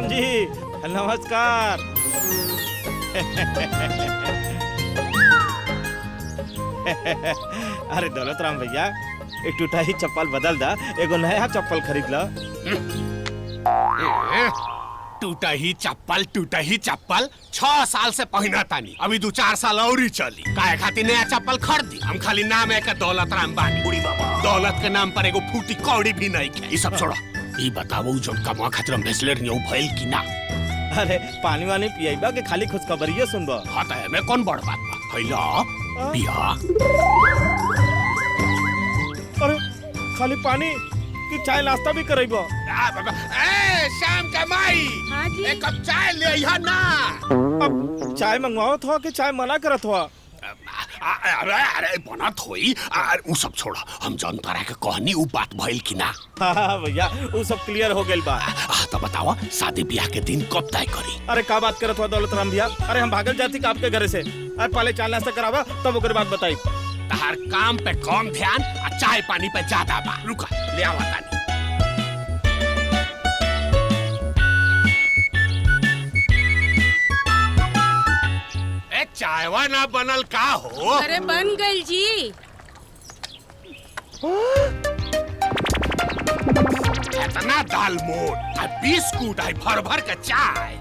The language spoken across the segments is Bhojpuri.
राम जी नमस्कार। अरे दौलत राम भैया एक टूटा ही चप्पल बदल दा, एगो नया चप्पल खरीद ला। टूटा ही चप्पल 6 साल से पहना तानी, अभी 2-4 साल और ही चली। काहे खातिर नया चप्पल खरीदी? हम खाली नाम है का दौलत राम बानी। बुढ़ी बाबा दौलत के नाम पर एगो फूटी कौड़ी भी नहीं के। ये सब छोड़ो, ये बताओ जो कमा खातिर हम भेजले रही हूं भइल कि ना? अरे पानी वानी पियाइबा के खाली खुशखबरिये सुनबा? हां त एमे कौन बड़ बात बा? भइला बिया। अरे खाली पानी कि चाय नाश्ता भी करइबा? ए शाम के माई, हाँ जी? एक कप चाय ले यहाँ ना। अब चाय मंगवाओ था कि चाय मना करत हुआ? अरे बनत होई, उ सब छोड़ा। हम जनता रह के कहनी उ बात भइल कि ना? हाँ भैया वो सब क्लियर हो गइल बा। तो बताओ शादी ब्याह के दिन कब तय करी? अरे का बात करत हुआ दौलत राम भैया? अरे हम भागल जाती का आपके घर से। अरे पहले चाय नाश्ता करावा तब ओकर बात बताई। तहार काम पे कम ध्यान और चाय पानी पे ज्यादा बा। रुका ले आवा तानी। ए चायवा ना बनल का हो? अरे बन गई जी। इतना दाल मोट और बिस्कुट है भर भर के चाय।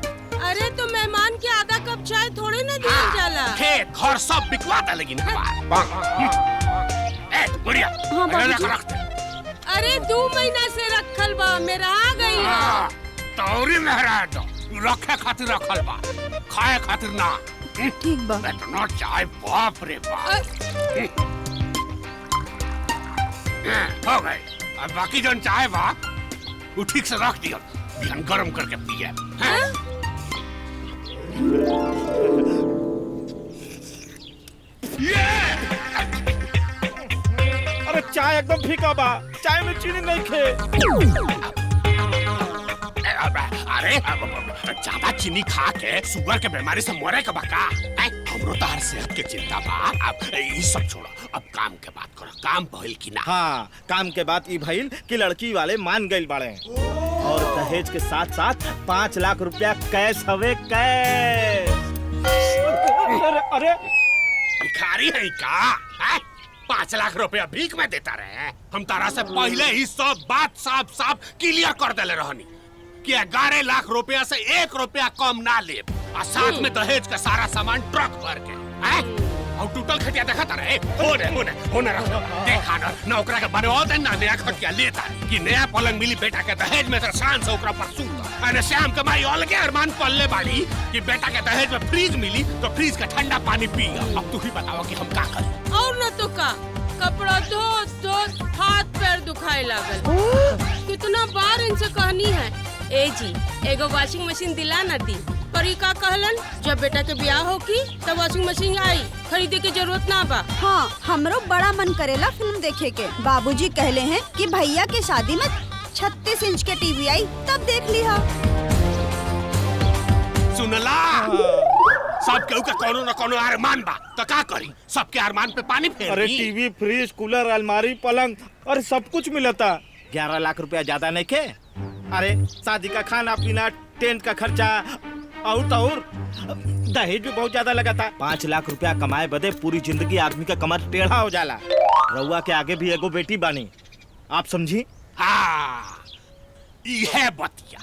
अरे तो मेहमान के आधा कप चाय थोड़े ना दिया जाला। खेत घर सब बिकवाता लेकिन ए बुढ़िया रख दे। अरे 2 महीना से रखल बा, मेरा आ गई। तौरी मेहरा दो रखे खातिर रखल बा, खाए खातिर ना। ठीक बा। इतना चाय बाप रे बाप। हो गई। अब बाकी जन चाय बा वो ठीक से रख दियो, बिहान गरम करके पिए। अरे चाय एकदम फीका बा, चाय में चीनी नहीं खे। अरे ज्यादा चीनी खा के शुगर के बीमारी से मरे के बका। हमरो तहार सेहत के चिंता बा। अब ये सब छोड़ो, अब काम के बात करो। काम भइल कि ना? हाँ काम के बात ई भइल कि लड़की वाले मान गइल बाड़े और दहेज के साथ साथ 5 लाख रुपया कैश हवे कैश। अरे अरे भिखारी है का? 5 लाख रुपया भीख में देता रहे? हम तारा से पहले ही सब बात साफ साफ क्लियर कर देले रहनी कि 11 लाख रुपया से 1 रुपया कम ना ले, और साथ में दहेज का सारा सामान ट्रक भर के। और टूटल खटिया देखा रहे? होने रख देखा ना ओकरा के बनवा दे ना नया खटिया लेता कि नया पलंग मिली बेटा के दहेज में तो शान से ओकरा पर सूता। अरे श्याम के माई अलगे अरमान पल्ले बाड़ी कि बेटा के दहेज में फ्रीज मिली तो फ्रीज का ठंडा पानी पिया। अब तू ही बताओ कि हम का करें? और न तो का कपड़ा धो धो हाथ पैर दुखाए लागल। कितना बार इनसे कहनी है, ए जी एगो वॉशिंग मशीन दिला ना दी, पर ई का कहलन जब बेटा के ब्याह होगी तब वॉशिंग मशीन आई, खरीदे की जरूरत ना बा। हाँ हमरो बड़ा मन करेला फिल्म देखे के। बाबूजी कहले हैं कि भैया के शादी में 36 इंच के टीवी आई तब देख लिहा। सुनला सब केहू का कोनो न कोनो अरमान बा, तो का करी? सबके अरमान पे पानी फेर। अरे टीवी फ्रिज कूलर अलमारी पलंग और सब कुछ मिलता। 11 लाख रुपया ज्यादा नहीं खे? अरे शादी का खाना पीना टेंट का खर्चा और दहेज भी बहुत ज्यादा लगा था। 5 लाख रुपया कमाए बदे पूरी जिंदगी आदमी का कमर टेढ़ा हो जाला। रउआ के आगे भी एगो बेटी बानी, आप समझी? हाँ इहे बतिया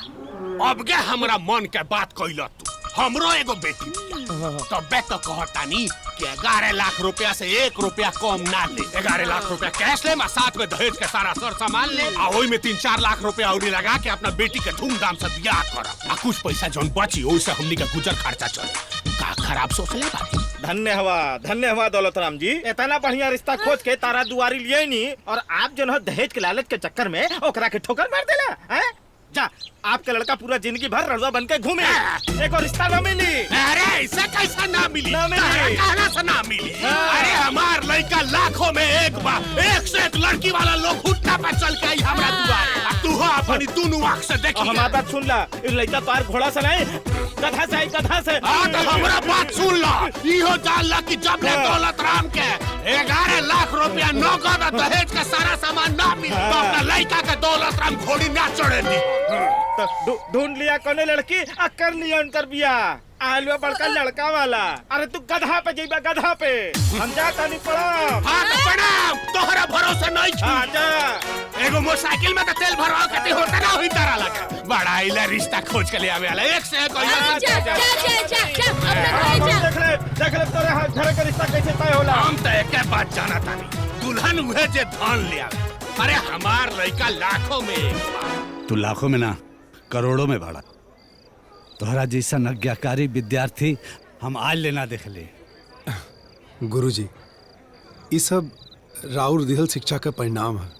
अब के हमरा मन के बात कइला तू। हमरो एगो बेटी तबे तो कहतानी कि 11 लाख रुपया से 1 रुपया कम ना ले। 11 लाख रुपया कैश ले, साथ में दहेज के सारा सर सामान ले, आ ओई में 3-4 लाख रुपया और लगा के अपना बेटी के धूमधाम से ब्याह करब। आ कुछ पैसा जौन बची ओइसे हमनी के गुजर खर्चा चले। का खराब सोचले बाकी? धन्य हवा दौलत राम जी, इतना बढ़िया रिश्ता खोज के तारा दुआरी लिए नहीं और आप जो है दहेज के लालच के चक्कर में ओकरा के ठोकर मार देला हैं? जा आपका लड़का पूरा जिंदगी भर रड़ुआ बन के घूमे, एक और रिश्ता न मिली। अरे ऐसा कैसा ना मिली? ना मिली। कहना से ना मिली। अरे हमार लड़का लाखों में एक बा, एक से एक लड़की वाला लोग घुटना पे चल के आई हमरा दुआरे। तू हो अपनी दोनों आँख से देखी। हमारा बात सुन ला, इस लड़का तार घोड़ा से नहीं गधा से आई, गधा से। तो हमरा बात सुन ला, इहो जान ला कि जब ले दौलत राम के 11 लाख रुपया नौकद दहेज का सारा सामान ना मिली तो अपना लड़का के दौलत राम घोड़ी ना चढ़े दी। तो ढूंढ लिया कौन लड़की आ कर लिया उनकर बिया आलू बड़का लड़का वाला। अरे तू गधा पे जेबा गधा पे हम जाता नहीं पड़ा। हाँ तो प्रणाम तोहरा भरोसा नहीं हाँ छी जा एगो मोटरसाइकिल में तो तेल भरवा कते होता ना होई तारा लगा बड़ा इला रिश्ता खोज के ले आवे वाला एक से एक जा जा जा जा अपने हाँ, घर जा। देख ले तोरे हाथ घर का रिश्ता कैसे तय होला। हम तो एक बात जाना तानी दुल्हन उहे जे धन ले आवे अरे हमार लड़का लाखों में एक बा। तू लाखों में ना करोड़ों में भाड़ा तोहरा जैसा आज्ञाकारी विद्यार्थी हम आज लेना देख ले। गुरुजी ये सब राउर दिहल शिक्षा का परिणाम है।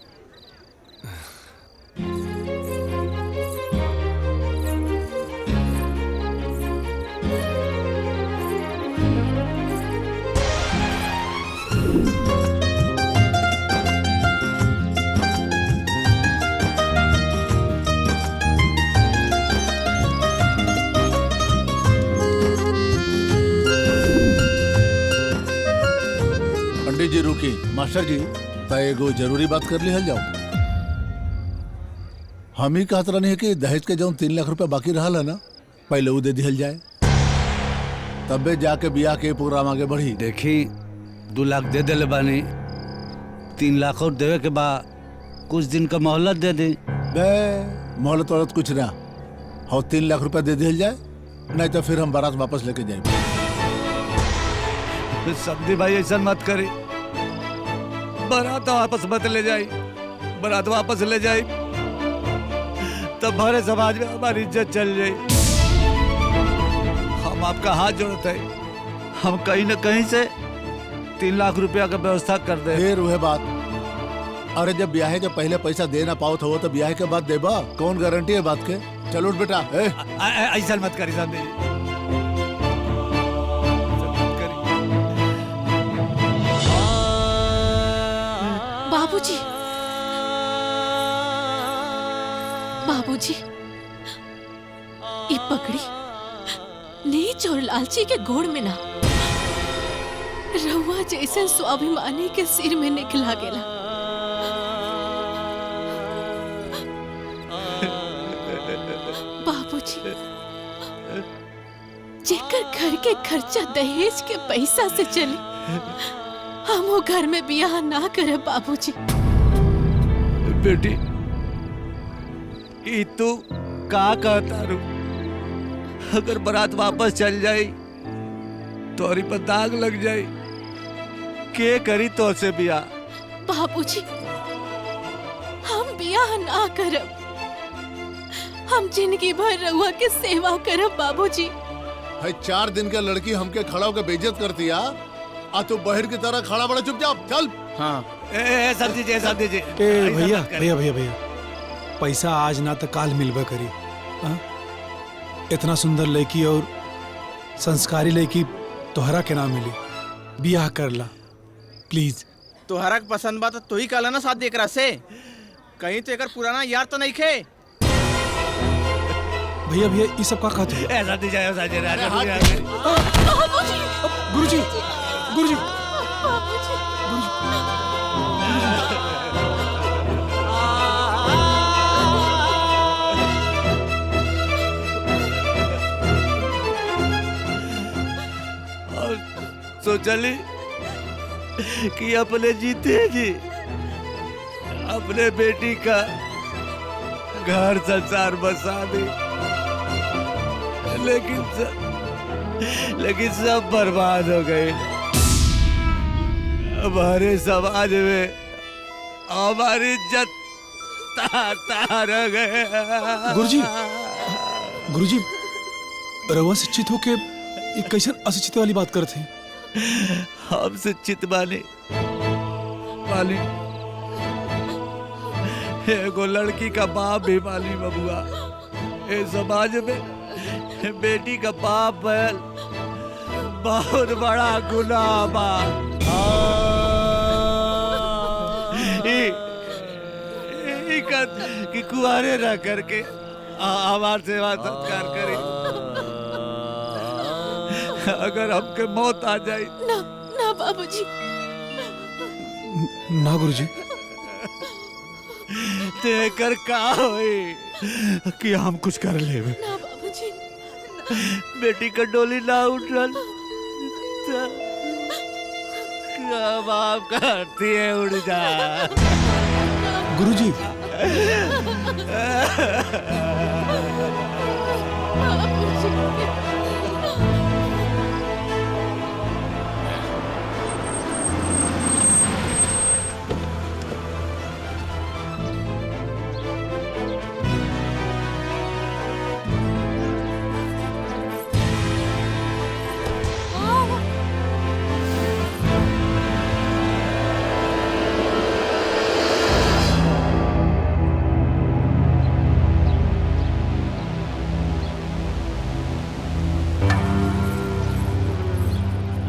पंडित जी रुकी मास्टर जी त एगो जरूरी बात कर लिहल जाओ। हम ही कहत रहनी है कि दहेज के जौन 3 लाख रुपया बाकी रहा ना पहले वो दे दिहल जाए तबे जाके बियाह के प्रोग्राम आगे बढ़ी। देखी 2 लाख दे दिले बानी 3 लाख और देवे के बाद कुछ दिन का मोहलत दे दी। बे मोहलत औरत कुछ ना हो 3 लाख रुपया दे दिहल जाए नहीं तो फिर हम बारात वापस लेके जाएंगे। सब्जी भाई ऐसा मत करी बारात वापस मत ले जाई बारात वापस ले जाई तब भरे समाज में हमारी इज्जत चल जाई। हम आपका हाथ जोड़ते हैं हम कहीं न कहीं से 3 लाख रुपया का व्यवस्था कर दे। फिर वह बात अरे जब ब्याह के पहले पैसा दे ना पाओ तो तो ब्याह के बाद देबा कौन गारंटी है बात के। चलो उठ बेटा ऐसा मत करी साहब बाबूजी बाबूजी ये पगड़ी नीच और लालची के गोड़ में ना रहुआ जैसे स्वाभिमानी के सिर में निकला गेला। बाबूजी जेकर घर के खर्चा दहेज के पैसा से चले हम वो घर में बियाह ना करे बाबूजी। बेटी ई तू का कहता रू अगर बारात वापस चल जाई तोरी पर दाग लग जाई के करी तो से बियाह। बाबूजी हम बियाह ना करब हम जिंदगी भर रहुआ के सेवा करब बाबूजी। है 4 दिन का लड़की हमके खड़ा होकर बेइज्जत करती आ तो बहर की तरह खड़ा बड़ा चुपचाप चल। हाँ सब दीजिए ए भैया भैया भैया भैया पैसा आज ना तो काल मिलबे करी। हाँ? इतना सुंदर लड़की और संस्कारी लड़की तोहरा के ना मिली बियाह कर ला प्लीज। तोहरा के पसंद बा तो तू ही कहला ना शादी एकरा से कहीं तो एकर पुराना यार तो नहीं खे। भैया भैया ये सब का कहते हो। ऐसा दीजिए गुरुजी गुरुजी और सोचली कि अपने जीते जी अपने बेटी का घर संसार बसा दे लेकिन सब बर्बाद हो गए। हमारे समाज में हमारी इज्जत तार हो गए। गुरुजी गुरुजी रवा शिक्षित होके एक कैसे अशिक्षित वाली बात करते हैं। हम शिक्षित माने माली एगो लड़की का बाप भी माली बबुआ ए समाज में बेटी का बाप बैल बहुत बड़ा गुनाह बा। कि कुआरे रह करके हमार सेवा सत्कार करे अगर हमके मौत आ जाए ना ना बाबूजी ना गुरुजी तेकर का होई कि हम कुछ कर ले। ना बाबूजी। बेटी का डोली ना उठल कब आप करती है उड़ जा। गुरुजी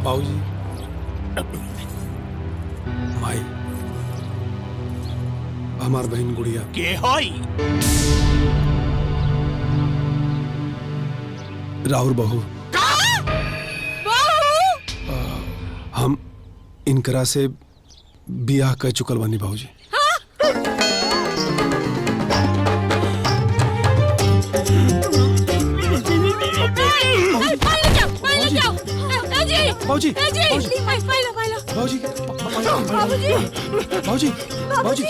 बाबूजी माई हमार बहन गुड़िया के होई? राहुल बहू हम इनकरा से बियाह कर चुकल बानी बाबूजी। बाबूजी बाबूजी बाबूजी बाबूजी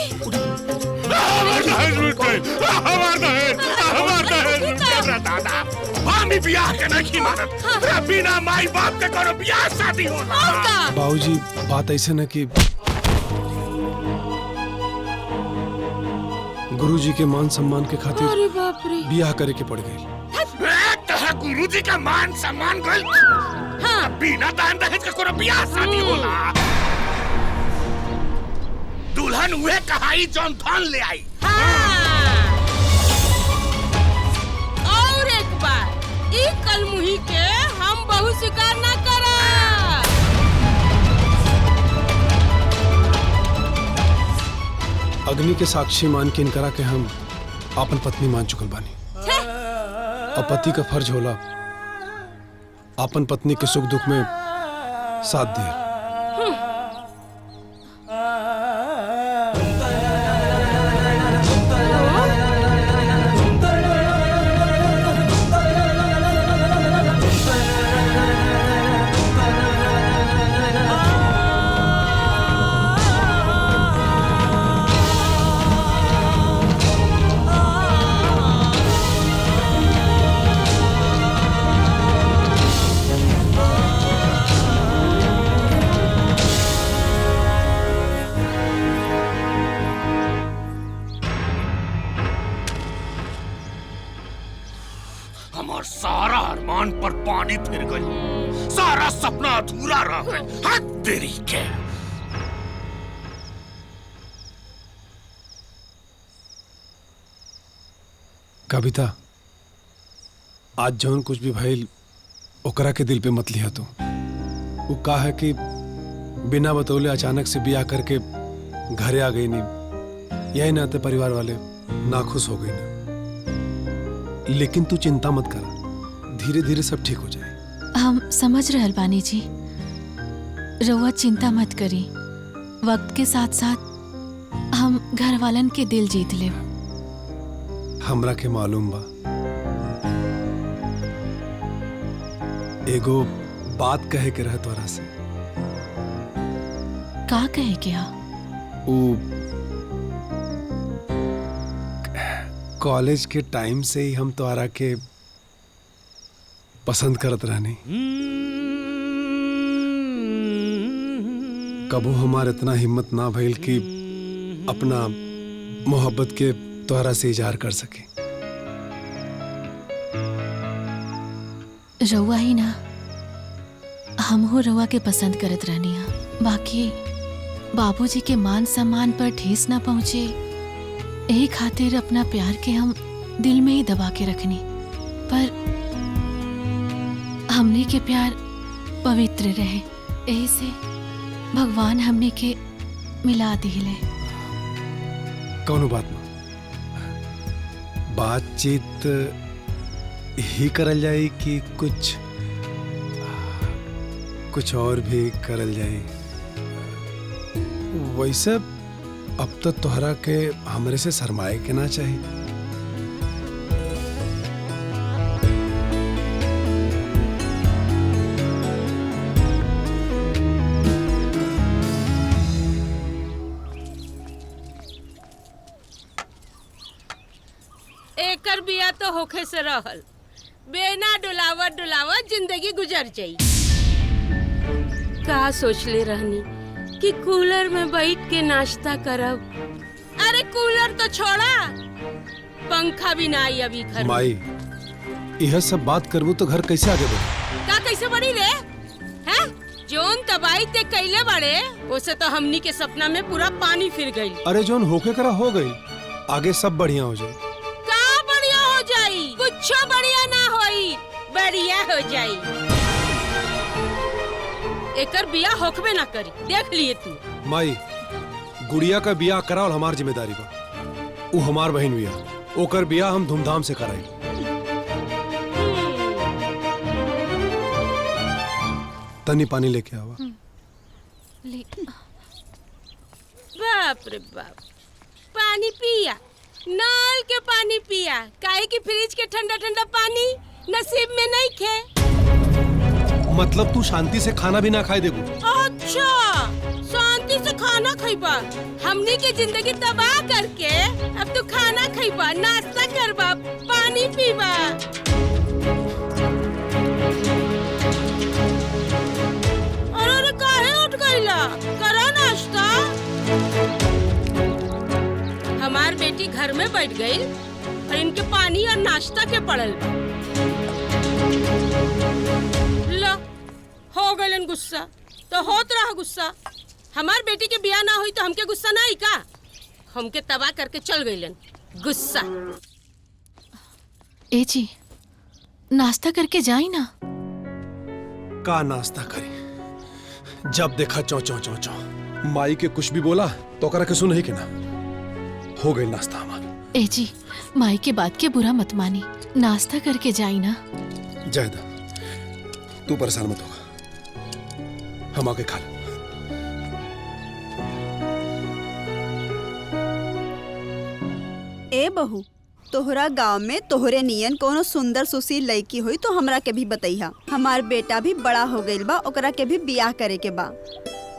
दादा हम ही बियाह के नहीं मानत। बिना माई बाप के करो बियाह शादी होला। बाबूजी बात ऐसे न कि गुरुजी के मान सम्मान के खातिर अरे बाप रे। बियाह करे के पड़ गई। गुरुजी का मान सम्मान गई। हाँ। बिना दान दहेज के कोनो बियाह शादी होला। दुल्हन उहे कहाई जौन धन ले आई। और एक बार ई कलमुही के हम बहु स्वीकार ना करा। अग्नि के साक्षी मान के इनकरा के हम अपन पत्नी मान चुकल बानी। और पति का फर्ज होला अपन पत्नी के सुख दुख में साथ दिया। हमार सारा अरमान पर पानी फिर गई। सारा सपना अधूरा रह गई। हद तेरी के। कविता आज जौन कुछ भी भइल ओकरा के दिल पे मत लिया तू। वो कहा है कि बिना बतौले अचानक से बियाह करके घरे आ गई नहीं। यही नाते परिवार वाले नाखुश हो गए ना। लेकिन तू चिंता मत कर, धीरे धीरे सब ठीक हो जाए। हम समझ रहल बानी जी। रउआ चिंता मत करी। वक्त के साथ साथ हम घर वालन के दिल जीत ले। हमरा के मालूम बा। एगो बात कहे के रह तोरा से। का कहे क्या? कॉलेज के टाइम से ही हम तोरा के पसंद करत रहनी। कबो हमार इतना हिम्मत ना भइल कि अपना मोहब्बत के तोहरा से इजहार कर सके। रउआ ही ना, हमहू रउआ के पसंद करत रहनी हा। बाकी बाबूजी के मान सम्मान पर ठेस ना पहुंचे, यही खातिर अपना प्यार के हम दिल में ही दबा के रखनी। पर हमने के प्यार पवित्र रहे, यही से भगवान हमने के मिला दिले। कौनो बात ना, बातचीत ही करल जाए कि कुछ और भी करल जाए। वैसे अब तो तोहरा के हमरे से शर्माए के ना चाहिए। एकर बिया तो होखे से रहल, बेना डुलावत डुलावत जिंदगी गुजर जाई। का सोचले रहनी कि कूलर में बैठ के नाश्ता करब। अरे कूलर तो छोड़ा, पंखा भी ना आई अभी घर में। माई यह सब बात करबू तो घर कैसे आगे बढ़े? का कैसे बढ़ी रे? हैं? जोन तबाही ते कैले बड़े, उसे तो हमनी के सपना में पूरा पानी फिर गई। अरे जोन होके करा हो गई, आगे सब बढ़िया हो जाए। का बढ़िया हो जाई? कुछ बढ़िया ना होई, बढ़िया हो जाई। एकर बिया होखबे ना करी, देख लिए तू। माई गुड़िया का बियाह करावल हमार जिम्मेदारी बा। उ हमार बहन बिया, ओकर बियाह हम धूमधाम से कराई। तनी पानी लेके आवा। बाप रे बाप, पानी पिया, नल के पानी पिया, काहे कि फ्रिज के ठंडा ठंडा पानी नसीब में नहीं खे। मतलब तू शांति से खाना भी ना खाए देबू? अच्छा, शांति से खाना खइबा, हमनी के जिंदगी तबाह करके अब तू खाना खइबा, नाश्ता करबा, पानी पीबा। अरे काहे उठ गइला? करा नाश्ता। हमार बेटी घर में बैठ गई और इनके पानी और नाश्ता के पड़ल बा। ला, हो गइलन गुस्सा तो होत रहा गुस्सा। हमार बेटी के बियाह ना हुई तो हमके गुस्सा ना आई का? हमके तबाह करके चल गइलन गुस्सा। ए जी नाश्ता करके जाई ना। का नाश्ता करी? जब देखा चौ चौ चौ चौ। माई के कुछ भी बोला तो करा के सुन ही के ना। हो गई नाश्ता हमार। ए जी माई के बात के बुरा मत मानी, नाश्ता करके जाई ना। जायदा तू परेशान मत होगा, हम आके खा ले। ए बहू, तोहरा गांव में तोहरे नियन कोनो सुंदर सुशील लड़की हुई तो हमरा के भी बतैहा। हमार बेटा भी बड़ा हो गइल बा, ओकरा के भी बियाह करे के बा।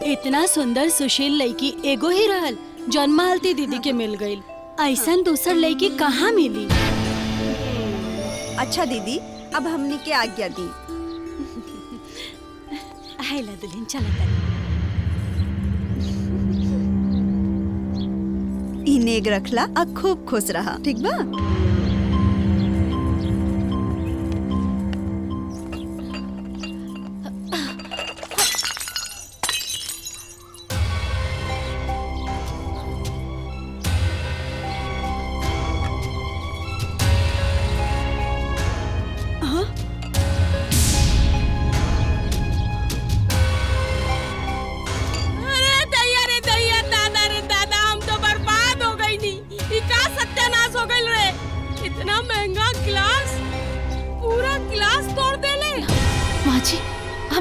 इतना सुंदर सुशील लड़की एगो ही रहल, जौन मालती दीदी के मिल गइल। ऐसन दूसर लड़की कहाँ मिली? अच्छा दीदी, अब हमनी के आज्ञा दी। हैला दुल्हन, चला तनी। ई नेग रखला आ खूब खुश रहा, ठीक बा?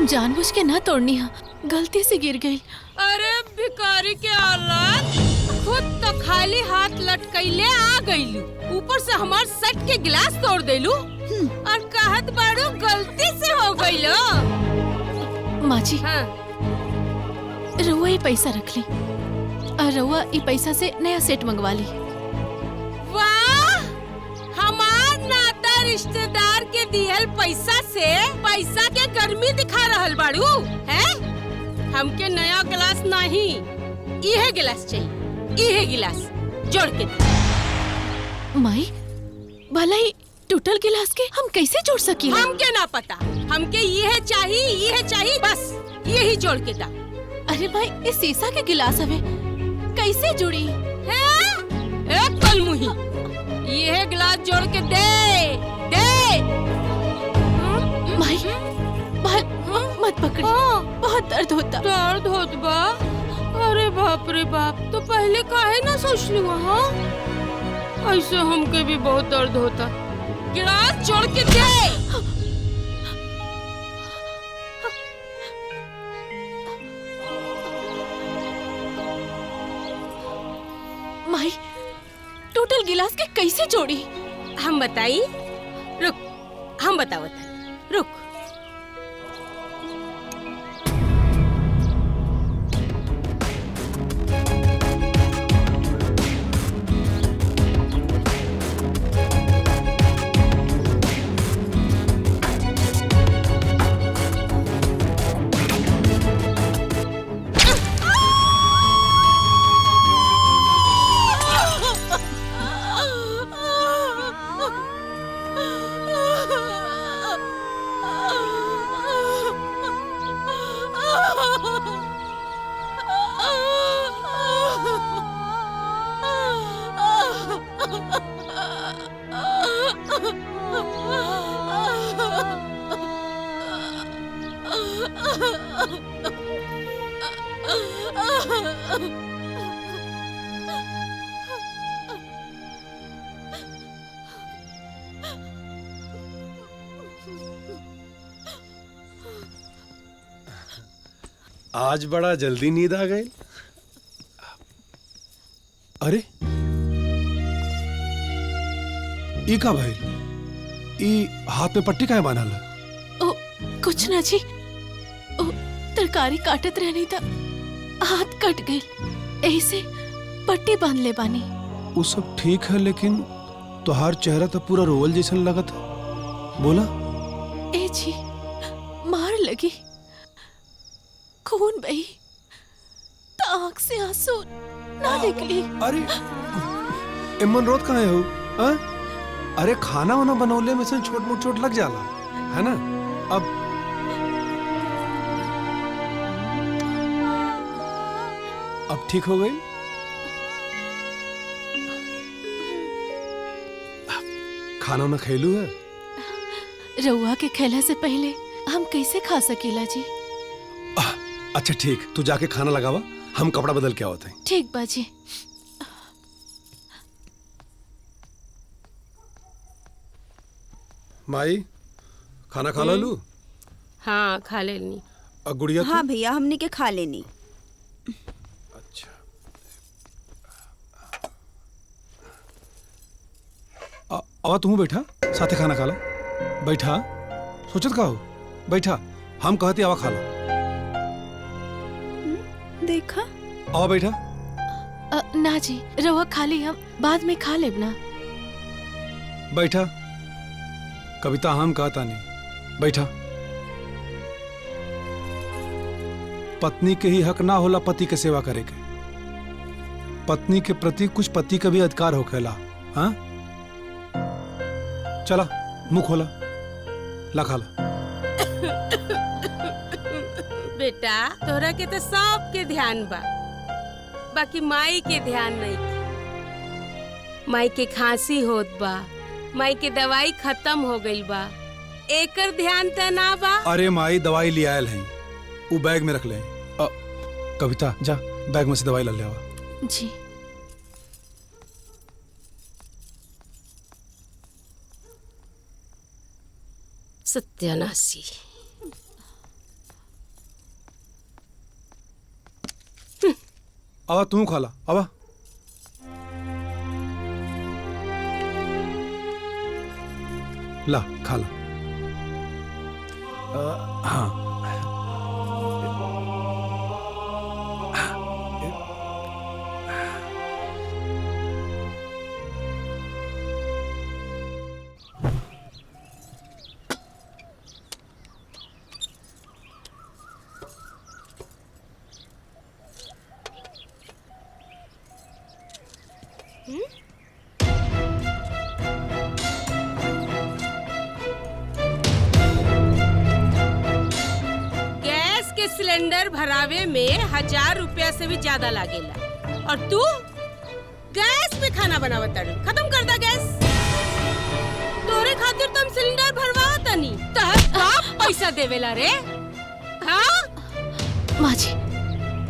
जानबूझ के ना तोड़नी है, गलती से गिर गई। अरे भिखारी के औलाद, खुद तो खाली हाथ लटकैले आ गईलू, ऊपर से हमार सेट के गिलास तोड़ देलू और कहत बाड़ू गलती से हो गईलो। माँ जी, हाँ। रउआ ये पैसा रख ली और रउआ ये पैसा से नया सेट मंगवा ली। वाह, हमार नाता रिश्तेदार के दियल पैसा से पैसा के गर्मी दिखा रहल बाड़ू हैं? हमके नया गिलास नहीं, इहे गिलास चाहिए, इहे गिलास जोड़ के। माई, भला ही टूटल गिलास के हम कैसे जोड़ सकी? हमके ना पता, हमके यह चाहिए बस, यही जोड़ के दा। अरे भाई, ये शीशा के गिलास हवे, कैसे जुड़ी है? एक कलमुही, यह गिलास जोड़ के दे दे। माई, मत पकड़ी, बहुत दर्द होता। दर्द होत बा? अरे बाप रे बाप, तो पहले काहे ना सोच लूं? हाँ, ऐसे हमके भी बहुत दर्द होता। गिलास जोड़ के दे। टोटल गिलास के कैसे जोड़ी? हम बताई, रुक, हम बतावत, रुक। आज बड़ा जल्दी नींद आ गई। अरे ई का भाई, ई हाथ में पट्टी काहे बांधल है? ओ कुछ ना जी, ओ तरकारी काटत रहनी था, हाथ कट गई, ऐसे पट्टी बांध ले बानी। वो सब ठीक है, लेकिन तुहार चेहरा तो पूरा रोवल जैसन लगत है। बोला। ए जी, मार लगी, खून बही, आँख से आंसू ना निकली। अरे इमन रोत कहाँ हो? अरे खाना वाना बनौले में से छोट मोट चोट लग जाला है ना। अब ठीक हो गई। खाना वाना खैलू है? रउआ के खेला से पहले हम कैसे खा सकीला जी? अच्छा ठीक, तू जाके खाना लगावा, हम कपड़ा बदल के आवत हैं। ठीक बाजी। माई खाना खा लू? हाँ खा लेनी। गुड़िया? हाँ भैया, हमने के खा लेनी। अच्छा आवा तू बैठा, साथे खाना खा ला। बैठा, सोचत का हो? बैठा, हम कहते आवा खा ला। देखा, आवा बैठा। ना जी, रवा खा ली, हम बाद में खा लेब ना। बैठा, कविता हम कहता नहीं। बैठा। पत्नी के ही हक ना होला पति के सेवा करे के। पत्नी के प्रति कुछ पति का भी अधिकार होखेला। हाँ, चला मुंह खोला, ला खा ला। बेटा तोरा के तो सब के ध्यान बा, बाकी माई के ध्यान नहीं। माई के खांसी होत बा, माई के दवाई खत्म हो गई बा, एकर ध्यान त ना बा। अरे माई दवाई ले आयल है, वो बैग में रख ले। कविता जा बैग में से दवाई ले आवा। जी। सत्यानाशी। आवा तू खा ला, आवा। ला खा ला। हाँ गैस के सिलेंडर भरावे में 1000 रुपया से भी ज्यादा लागेला, और तू गैस पे खाना बनावत ताड़ी। खत्म कर दा गैस। तोरे खातिर तुम सिलेंडर भरवा तनी, तहर बाप पैसा देवेला रे। हाँ माँ जी,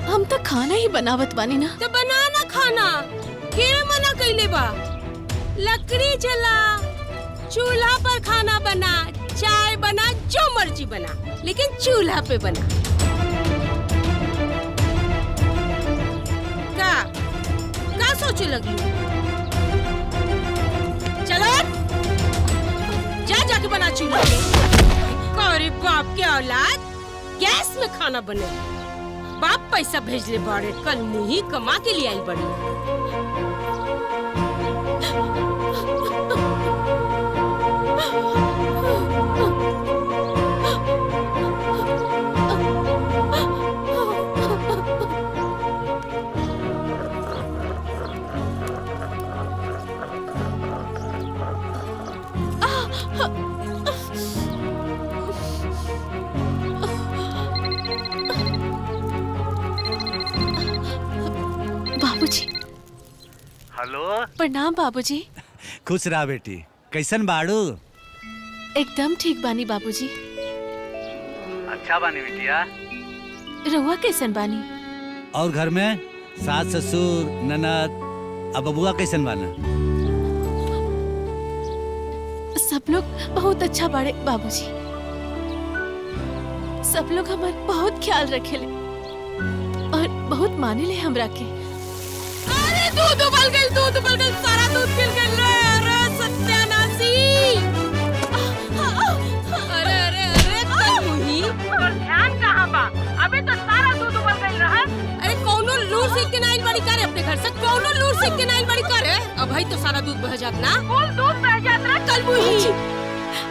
हम तो खाना ही बनावत बानी ना। तो बनाना खाना, के मना कइले बा? लकड़ी जला, चूल्हा पर खाना बना, चाय बना, जो मर्जी बना, लेकिन चूल्हा पे बना। का सोचे लगलू? बाप के औलाद गैस में खाना बने। बाप पैसा भेजले बाड़े, कल मुही कमा के लिए आई बड़ी। बाबूजी। हेलो। प्रणाम बाबूजी। खुश रहा बेटी, कैसन बाड़ू? एकदम ठीक बानी बाबूजी। अच्छा बानी बिटिया। रहुआ कैसन बानी? और घर में सास ससुर ननद अब बबुआ कैसन बाना? सब लोग बहुत अच्छा बाड़े बाबूजी। सब लोग हमार बहुत ख्याल रखेले और बहुत माने ले हमरा के। अरे दूध उबल गई, सारा दूध गिर गई रे। अरे सत्यानाशी। अरे अरे अरे कलमुही, और ध्यान कहाँ बा? अबे तो सारा दूध उबल गई रहा। अरे कौनो लूर सीख के नाइल बड़ी करे अपने घर से, कौनो लूर सीख के नाइल बड़ी करे। अब भाई तो सारा दूध बह जात ना, फुल दूध बह जात ना कलमुही।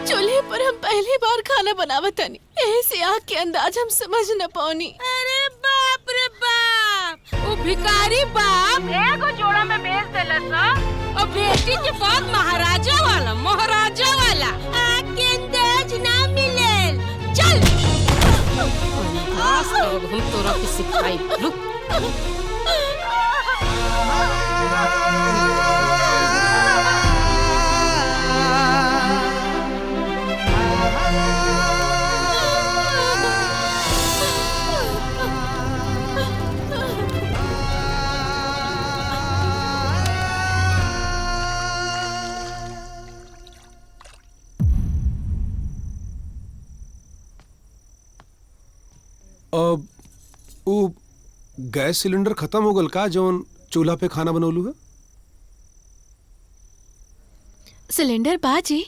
चूल्हे पर हम पहली बार खाना बनावत हनी, ऐसे आग के अंदाज हम समझ न पानी। अरे बाप रे बाप, वो भिखारी बाप एगो जोड़ा में बेच देलस और बेटी के बाप महाराजा वाला आग के अंदाज ना मिलेल। चल अंदाज तो हम तोरा के सिखाई। रुक। अब वो गैस सिलेंडर खत्म हो गल का जौन चूल्हा पे खाना बनौलू है? सिलेंडर बाजी,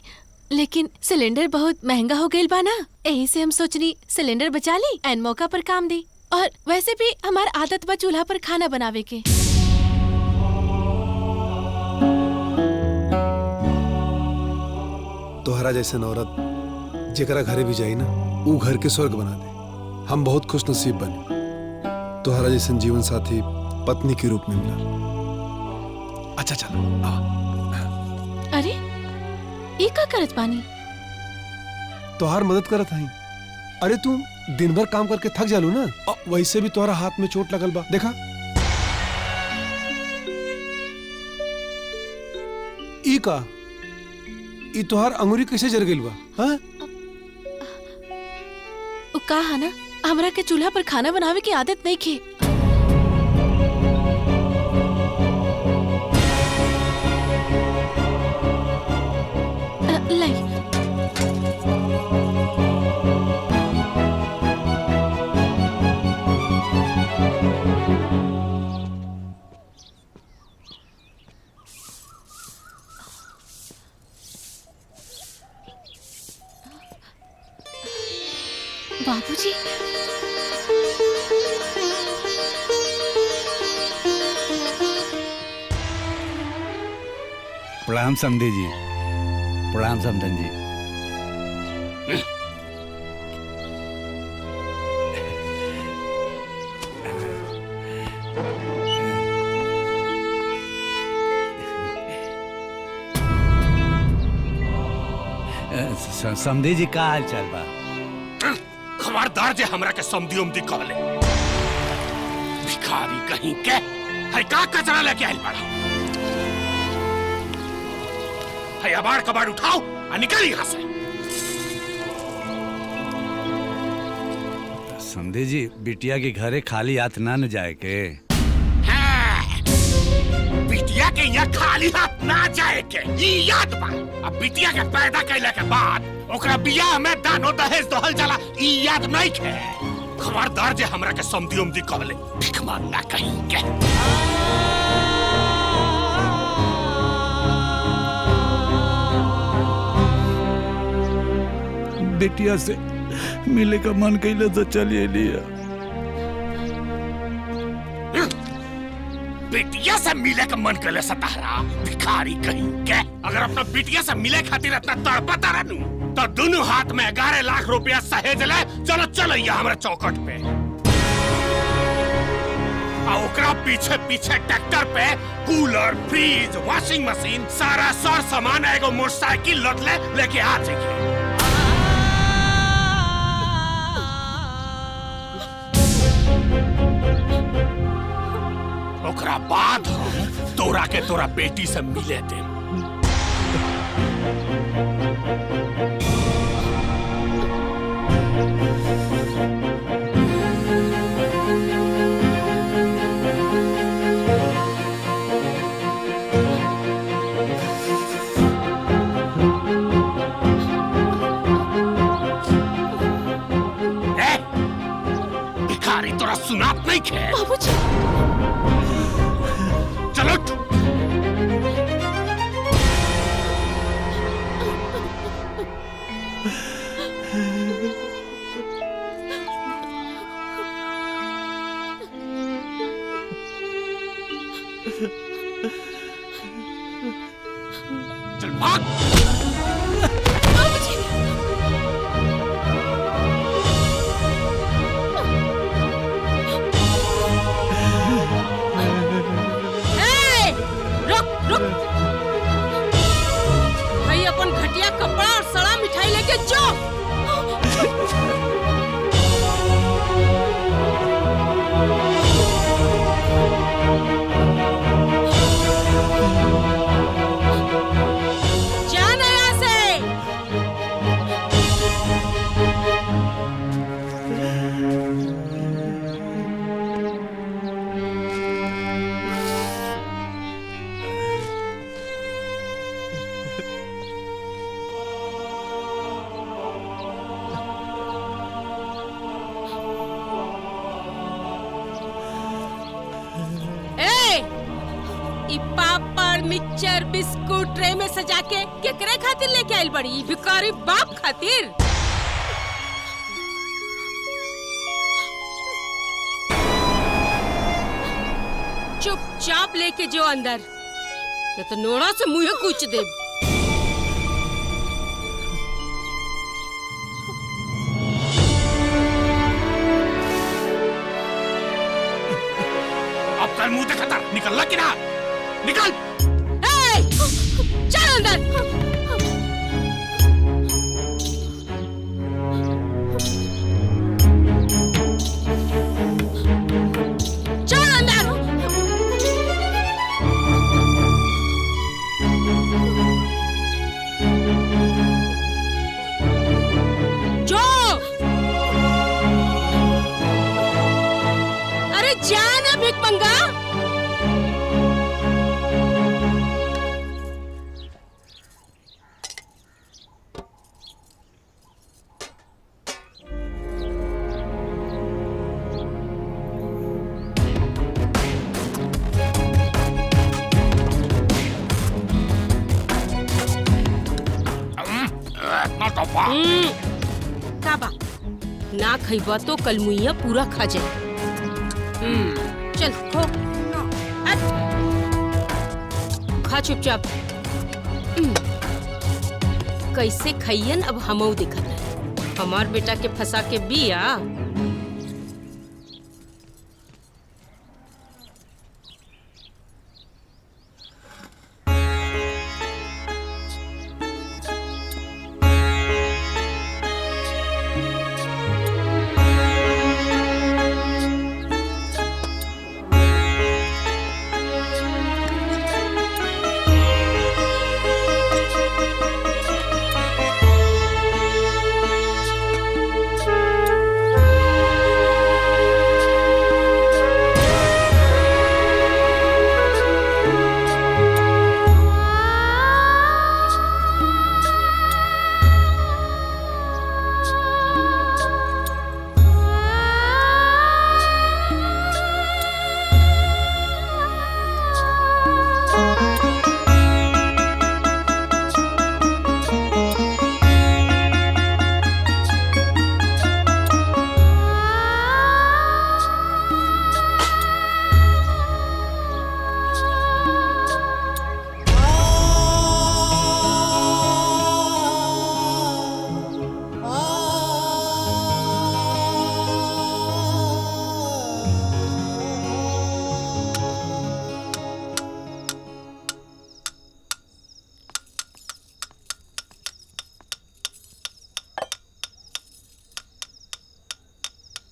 लेकिन सिलेंडर बहुत महंगा हो गइल बा ना, यही से हम सोचनी सिलेंडर बचा ली एन मौका पर काम दी। और वैसे भी हमार आदत बा चूल्हा पर खाना बनावे के। तोहरा जैसे औरत जेकरा घरे भी जाई ना, वो घर के स्वर्ग बना दे। हम बहुत खुश नसीब बने, तोहरा जैसे जीवन साथी पत्नी के रूप में मिला। अच्छा चलो अरे ये का करत बानी? तोहार मदद करत हई। अरे तू दिन भर काम करके थक जालू ना, वैसे भी तोहरा हाथ में चोट लगल बा, देखा। ई का ई तोहार अंगुरी कैसे जर गइल बा? हाँ? उ का है ना, हमरा के चूल्हा पर खाना बनावे की आदत नहीं खे। लाई। बाबूजी। प्रणाम समधी जी। प्रणाम समधन जी। समधी जी का हाल चाल बा? खबरदार जे हमरा के समधी उमदी कहले। भिखारी कहीं के है का कचरा लेके आइल बड़ा। है अबाड़ कबाड़ उठाओ और निकल यहाँ से। समधी जी बिटिया के घरे खाली हाथ ना न जाए के। बिटिया के यहाँ खाली हाथ ना जाए के ये याद बा। अब बिटिया के पैदा कैले के बाद ओकरा बियाह में दानो दहेज दोहल जाला ई याद नहीं के। खबरदार जे हमरा के समधी उमदी कहले भिख मांगना कहीं के। बिटिया से मिले का मन कैले तो चलिए लिया। बिटिया से मिले का मन कैले सतारा भिखारी कहीं के। अगर अपना बिटिया से मिले खातिर इतना तड़पता रहनू तो दोनों हाथ में 11 लाख रुपया सहेज ले। चलो चलो हमारे चौकट पे और ओकरा पीछे पीछे ट्रैक्टर पे कूलर, फ्रिज, वॉशिंग मशीन, सारा सर सामान एगो मोटरसाइकिल लद लेके आ जाइए। ओकरा बाद हम तोरा के तोरा बेटी से मिले दे। भिखारी तोरा सुनात नहीं खे? बाबूजी चलो चल भाग। भाई अपन घटिया कपड़ा और सड़ा मिठाई लेके जाओ। जाना यहाँ से। पापड़, मिक्सचर, बिस्कुट ट्रे में सजा के केकरे खातिर लेके आइल बड़ी? भिखारी बाप खातिर। चुपचाप लेके जो अंदर, तो नोड़ा से मुंह कूच दे। अब कल मुंह देखा था, निकलना कि ना? निकल। चल अंदर। चल अंदर। जो अरे जाना भिख मंगा। काबा ना खइबा तो कल मुइया पूरा खा जाए। चल खो खा चुपचाप। कैसे खइयन अब हमऊ दिखत है। हमार बेटा के फंसा के बिया।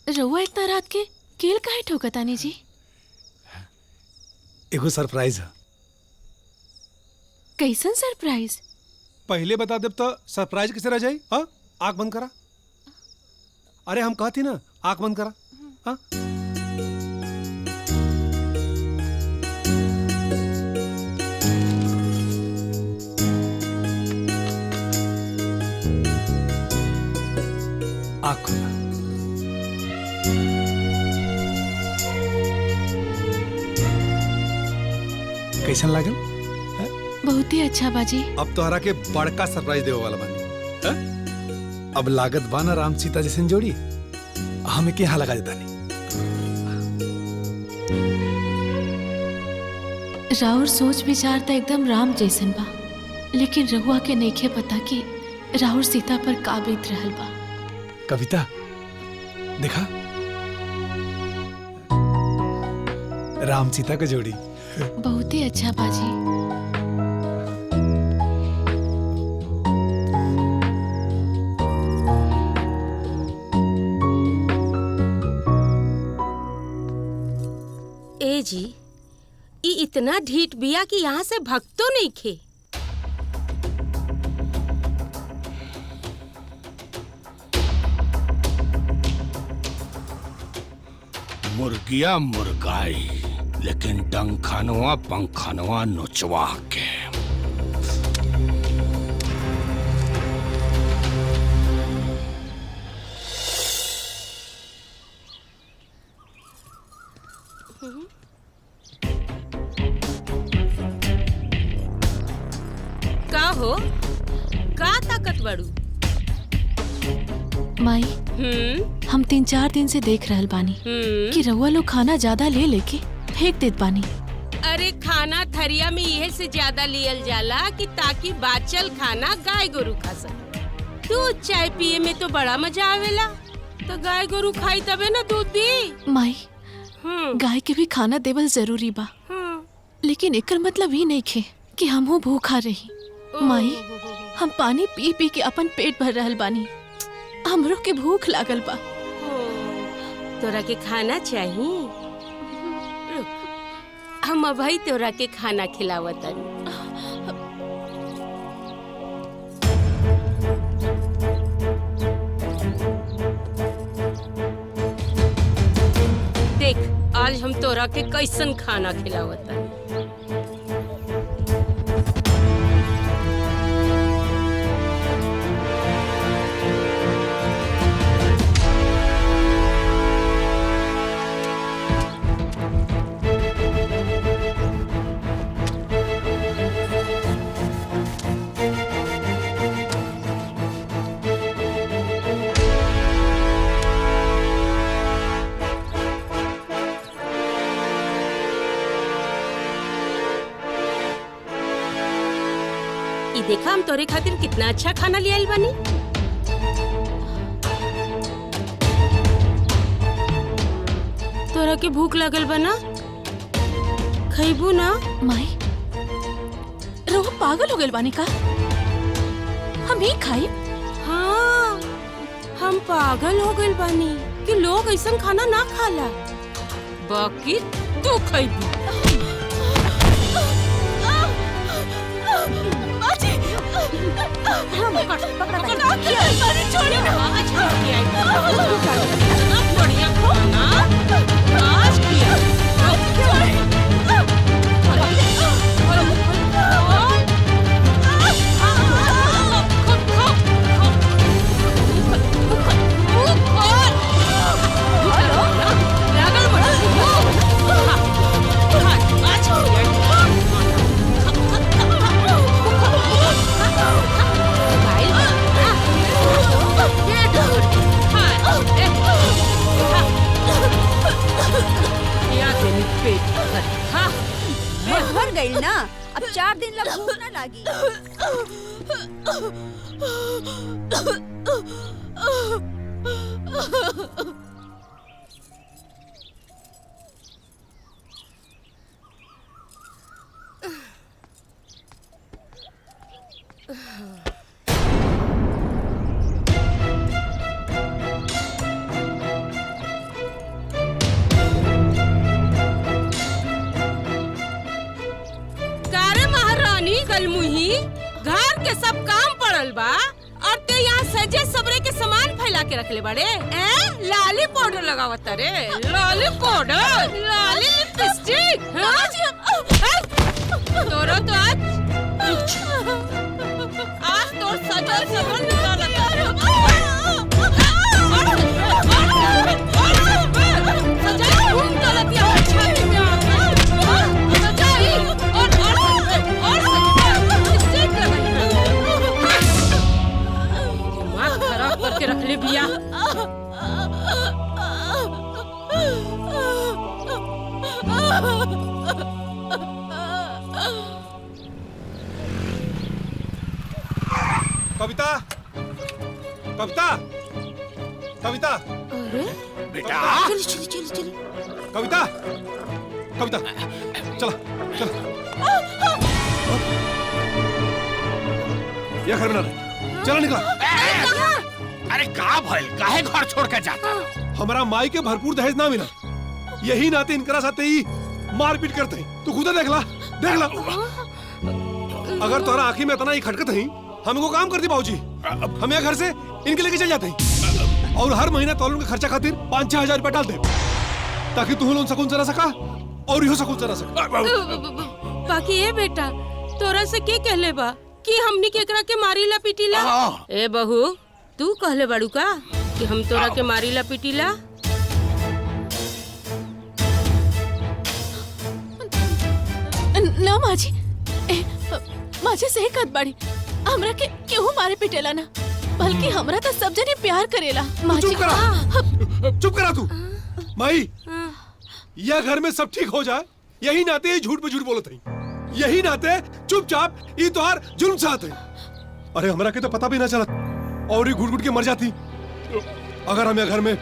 रउआ इतना रात के केल काहे ठोकतानी जी? एगो सरप्राइज है। कैसन सरप्राइज? पहले बता देब तो सरप्राइज कैसे रह जाई? हाँ, आँख बंद करा। अरे हम कहती ना, आँख बंद करा। हाँ, आँख खोला। कैसन लागल? बहुत ही अच्छा बाजी। अब तोहरा के बड़का सरप्राइज देवे वाला बानी। हाँ? अब लागत बाना राम सीता जैसे जोड़ी हमें के यहाँ लगा देता नहीं। राउर सोच विचार तो एकदम राम जैसन बा, लेकिन रहुआ के नइखे पता कि राउर सीता पर का बीत रहल बा। कविता देखा, राम सीता का जोड़ी बहुत ही अच्छा बाजी। ए जी, ई इतना ढीठ बिया कि यहाँ से भगतो नहीं खे। मुर्गिया मुर्गाई, लेकिन डंखानवा पंखानवा नोचवा के। का हो, का ताकत बड़ू? माई, हम 3-4 दिन से देख रहल बानी कि रउआ लोग खाना ज्यादा ले लेके फेंक देत बानी। अरे खाना थरिया में इहे से ज्यादा लियल जाला कि ताकि बाचल खाना गाय गोरु खा सके। दूध चाय पिए में तो बड़ा मजा आवेला, तो गाय गोरु खाई तबे ना दूध दी। माई, गाय के भी खाना देवल जरूरी बा, लेकिन एकर मतलब ही नहीं खे कि हमहू भूखा रही। माई, हम पानी पी पी के अपन पेट भर रहल बानी, हमरो के भूख लागल बा। तोरा के खाना चाहिए? रुक, हम अभी तोरा के खाना खिलावतन। देख, आज हम तोरा के कैसन खाना खिलावतन। देखा हम तोरे खातिर कितना अच्छा खाना ले आइल बानी। तोरा के भूख लगल बना, खइबू ना? माई, रोह पागल हो गइल बानी का? हम ही खाई? हाँ, हम पागल हो गइल बानी कि लोग ऐसा खाना ना खाला, बाकी तू खइबू। बढ़िया खाना आज किया। भर गई ना, अब 4 दिन लग भूख ना लागी। ही घर के सब काम पड़ल बा और ते यहाँ सजे सबरे के सामान फैला के रखले बड़े लाली पाउडर लगावत रे लाली पाउडर लाली लिपस्टिक तोरो तो आज तोर सजल सबन निकालत सजाई घूम चलतिया छाती में सजाई और लिपस्टिक दिमाग खराब करके रख ले बिया कविता कविता कविता अरे बेटा चल कविता कविता चला चला ये घर में ना रहे चला निकला अरे का भइल काहे घर छोड़ के जाता हमारा माई के भरपूर दहेज ना मिला यही नाते इनकरा साथे ही मारपीट करते हैं तू खुद देख ला अगर तुम्हारा आँखी में इतना ही खटकत है हमको काम करती बाबूजी हम यहाँ घर से इनके लेके चल जाते हैं और हर महीना तौलन का खर्चा खातिर 5-6 हजार रुपया डाल दे ताकि तू लोन सकून चला सका और यो सकून चला सका बाकी ये बेटा तोरा से के कहले बा कि हमनी केकरा के मारी ला पीटीला ए बहू तू कहले बाड़ू का कि हम तोरा के मारी ला पीटीला ना माजी माजी सही कहत बाड़ी हमरा के केहू मारे पिटेला ना बल्कि हमरा तो सब जने प्यार करेला माजी चुप करा तू माई यह घर में सब ठीक हो जाए यही नाते ये झूठ पे झूठ बोलत है यही नाते चुपचाप ये तोहार जुल्म साथ है अरे हमरा के तो पता भी ना चलत और ये घुट घुट के मर जाती अगर हम यह घर में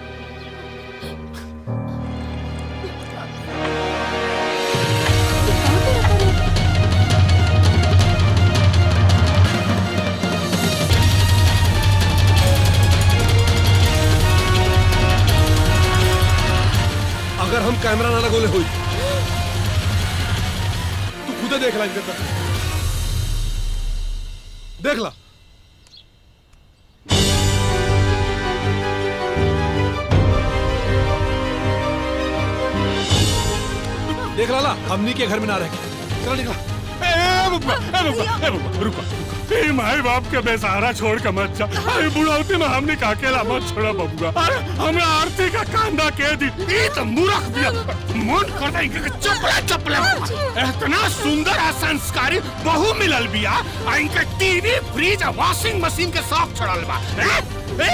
अगर हम कैमरा ना लगोले हुई तू खुद देख ला इनके तरफ देख ला देख ला हमनी के घर में ना रह चला निकला रुको माई बाप के बेसहारा छोड़ के मत जा अरे बुढ़ावती में हमने का अकेला मत छोड़ा बबुआ अरे हमरा आरती का कांदा के दी ई तो मूर्ख बिया मन करता है कि चपला इतना सुंदर और संस्कारी बहू मिलल बिया आ इनके टीवी फ्रिज और वॉशिंग मशीन के शौक छड़ल बा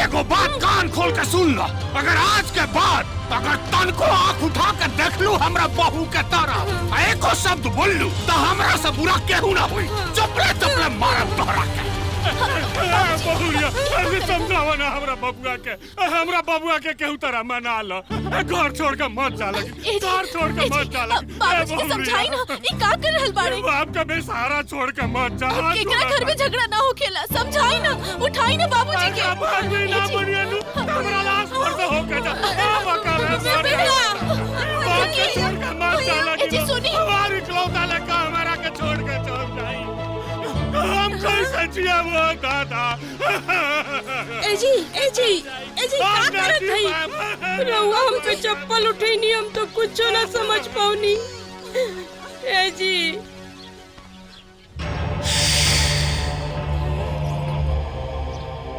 एगो बात कान खोल के सुन लो अगर आज के बाद अगर तन को आंख उठा कर देख लू हमरा बहू के तरह एको शब्द बोल लू तो हमरा से बुरा केहू ना हुई चपले मारब तोहरा के बहुरिया अरे समझावा ना हमरा बबुआ के केहू तरह मना लो घर छोड़ के मत जा लगी घर छोड़ के मत जा लगी बाबूजी के समझाई ना ई का कर रहल बाड़े बाप का बेसहारा छोड़ के मत जा केकरा घर में झगड़ा ना होखेला समझाई ना उठाई ना बाबूजी के बात भी ना बनिया लू हमरा लाश पर से होके जा बका रे बाप के छोड़ के मत जा लगी जी सुनी हमारी इकलौता लड़का हमारा के छोड़ के चल जाई हम कैसे जिया वो दादा ए जी का करत हई रउआ हम पे चप्पल उठैनी हम तो कुछ ना समझ पाऊनी ए जी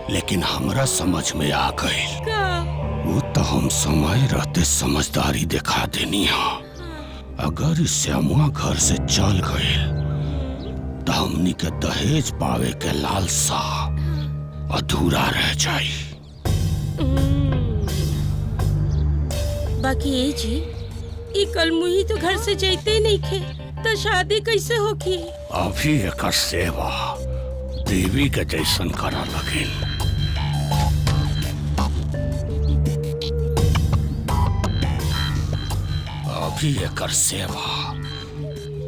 लेकिन हमरा समझ में आ गई का वो तो हम समय रहते समझदारी दिखा देनी है अगर इस श्यामुआ घर से चल गए तो हमनी के दहेज पावे के लालसा अधूरा रह जाई बाकी ए जी ई कल मुही तो घर से जैते नहीं खे तो शादी कैसे होगी अभी एक सेवा देवी के जैसन करा लगिन अभी एक सेवा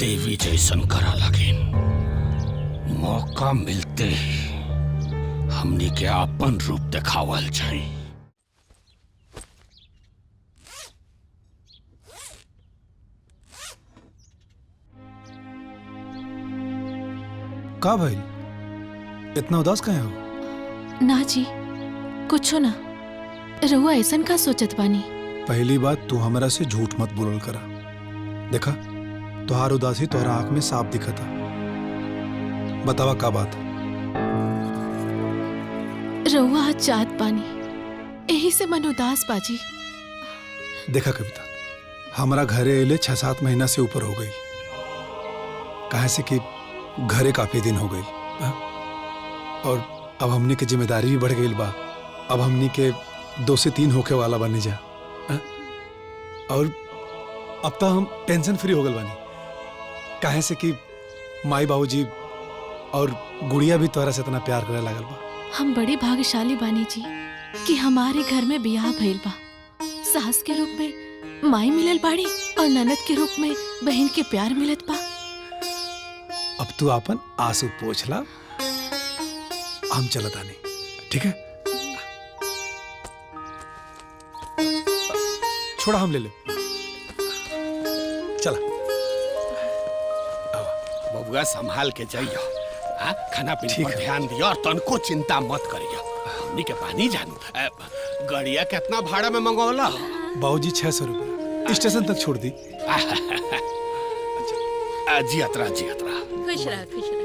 देवी जैसन करा लगिन मौका मिलते ही हमनी के अपन रूप दिखावल जाई का भाई इतना उदास काहे हो? ना जी कुछो ना। रहुआ ऐसन का सोचत बानी? पहली बात तू हमरा से झूठ मत बोलल करा। देखा तुहार उदासी तोहरा आंख में साफ दिखता। बतावा का बात? रहुआ आज जात बानी यही से मन उदास बाजी। देखा कविता, हमारा घरे अले 6-7 महीना से ऊपर हो गई। काहे से कि घरे काफी दिन हो गई और अब हमनी के जिम्मेदारी भी बढ़ गई बा। अब हमनी के 2 से 3 होके वाला बने जा और अब तो हम टेंशन फ्री हो गए बानी। काहे से कि माई बाबूजी और गुड़िया भी तोरा से इतना प्यार करे लागल बा। हम बड़ी भाग्यशाली बानी जी कि हमारे घर में बियाह भइल बा। सास के रूप में माई मिलल बाड़ी और ननद के रूप में बहन के प्यार मिलत बा। अब तू अपन आंसू पोंछला, हम चलत आनी, ठीक है? छोड़ा हम ले ले। चला बबुआ संभाल के जाइयो। हाँ, खाना पीने पर ध्यान दियो और तनको चिंता मत करियो। हमनी के पानी जानू गड़िया कितना भाड़ा में मंगवाला? बाबूजी 600 रुपया स्टेशन तक छोड़ दी। जी यात्रा जी यात्रा। खुश रहा खुश रहा।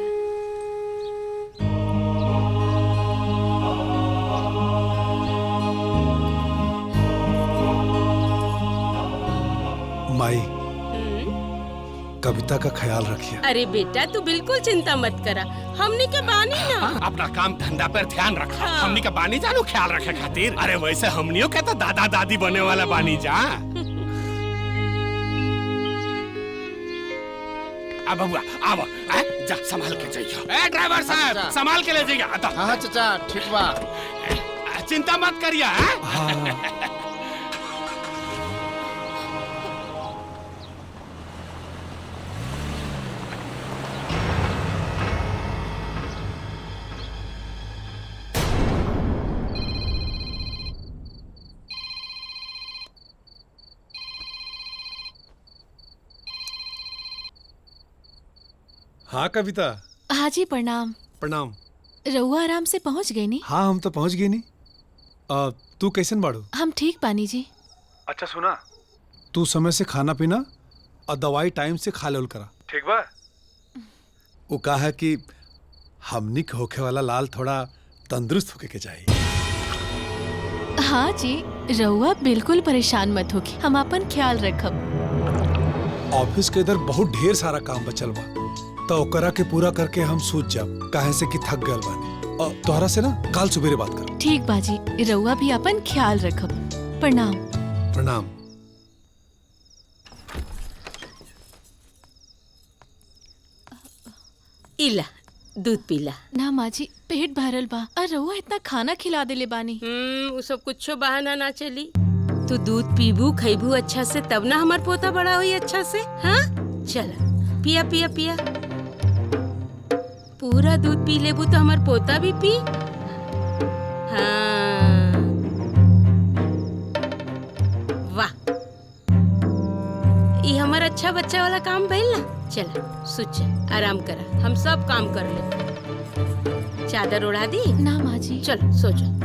माई कविता का ख्याल रखिए। अरे बेटा तू बिल्कुल चिंता मत करा, हमने के बानी ना। अपना काम धंधा पर ध्यान रखा। हमनी का बानी जानू ख्याल रखे खातिर। अरे वैसे हमनियों के तो दादा दादी बने वाला बानी जा। अब बबुआ आओ, जा संभाल के जाइयो। ए ड्राइवर साहब संभाल के ले जाइए। हाँ चाचा ठीक बा। चिंता मत करिए। हाँ कविता। हाँ जी प्रणाम। प्रणाम। रहुआ आराम से पहुँच गई नी? हाँ हम तो पहुँच गई नी। तू कैसन बाड़ू? हम ठीक बानी जी। अच्छा सुना, तू समय से खाना पीना और दवाई टाइम से खा लेवल करा, ठीक बा? वो कहा है कि हमनी के होखे वाला लाल थोड़ा तंदुरुस्त होके के चाहिए। हाँ जी रहुआ बिल्कुल परेशान मत होगी, हम अपन ख्याल रखब। ऑफिस के इधर बहुत ढेर सारा काम बचल बा तो ओकरा के पूरा करके हम सूत जाब। काहे से कि थक गल बानी। और तोहरा से ना काल सुबेरे बात कर। ठीक बाजी, रहुआ भी अपन ख्याल रखब। प्रणाम। प्रणाम। इला दूध पीला। ना माँ जी पेट भरल बा और रहुआ इतना खाना खिला देले बानी। वो सब कुछ बहाना ना चली। तू दूध पीबू खैबू अच्छा से तब ना हमार पोता बड़ा हुई अच्छा से। हाँ चल पिया पिया पिया। पूरा दूध पी लेबू तो हमार पोता भी पी। हाँ वाह, ये हमारा अच्छा बच्चा वाला काम भइल ना। चल सुच आराम करा, हम सब काम कर ले। चादर उड़ा दी? ना माँ जी। चल सो जा।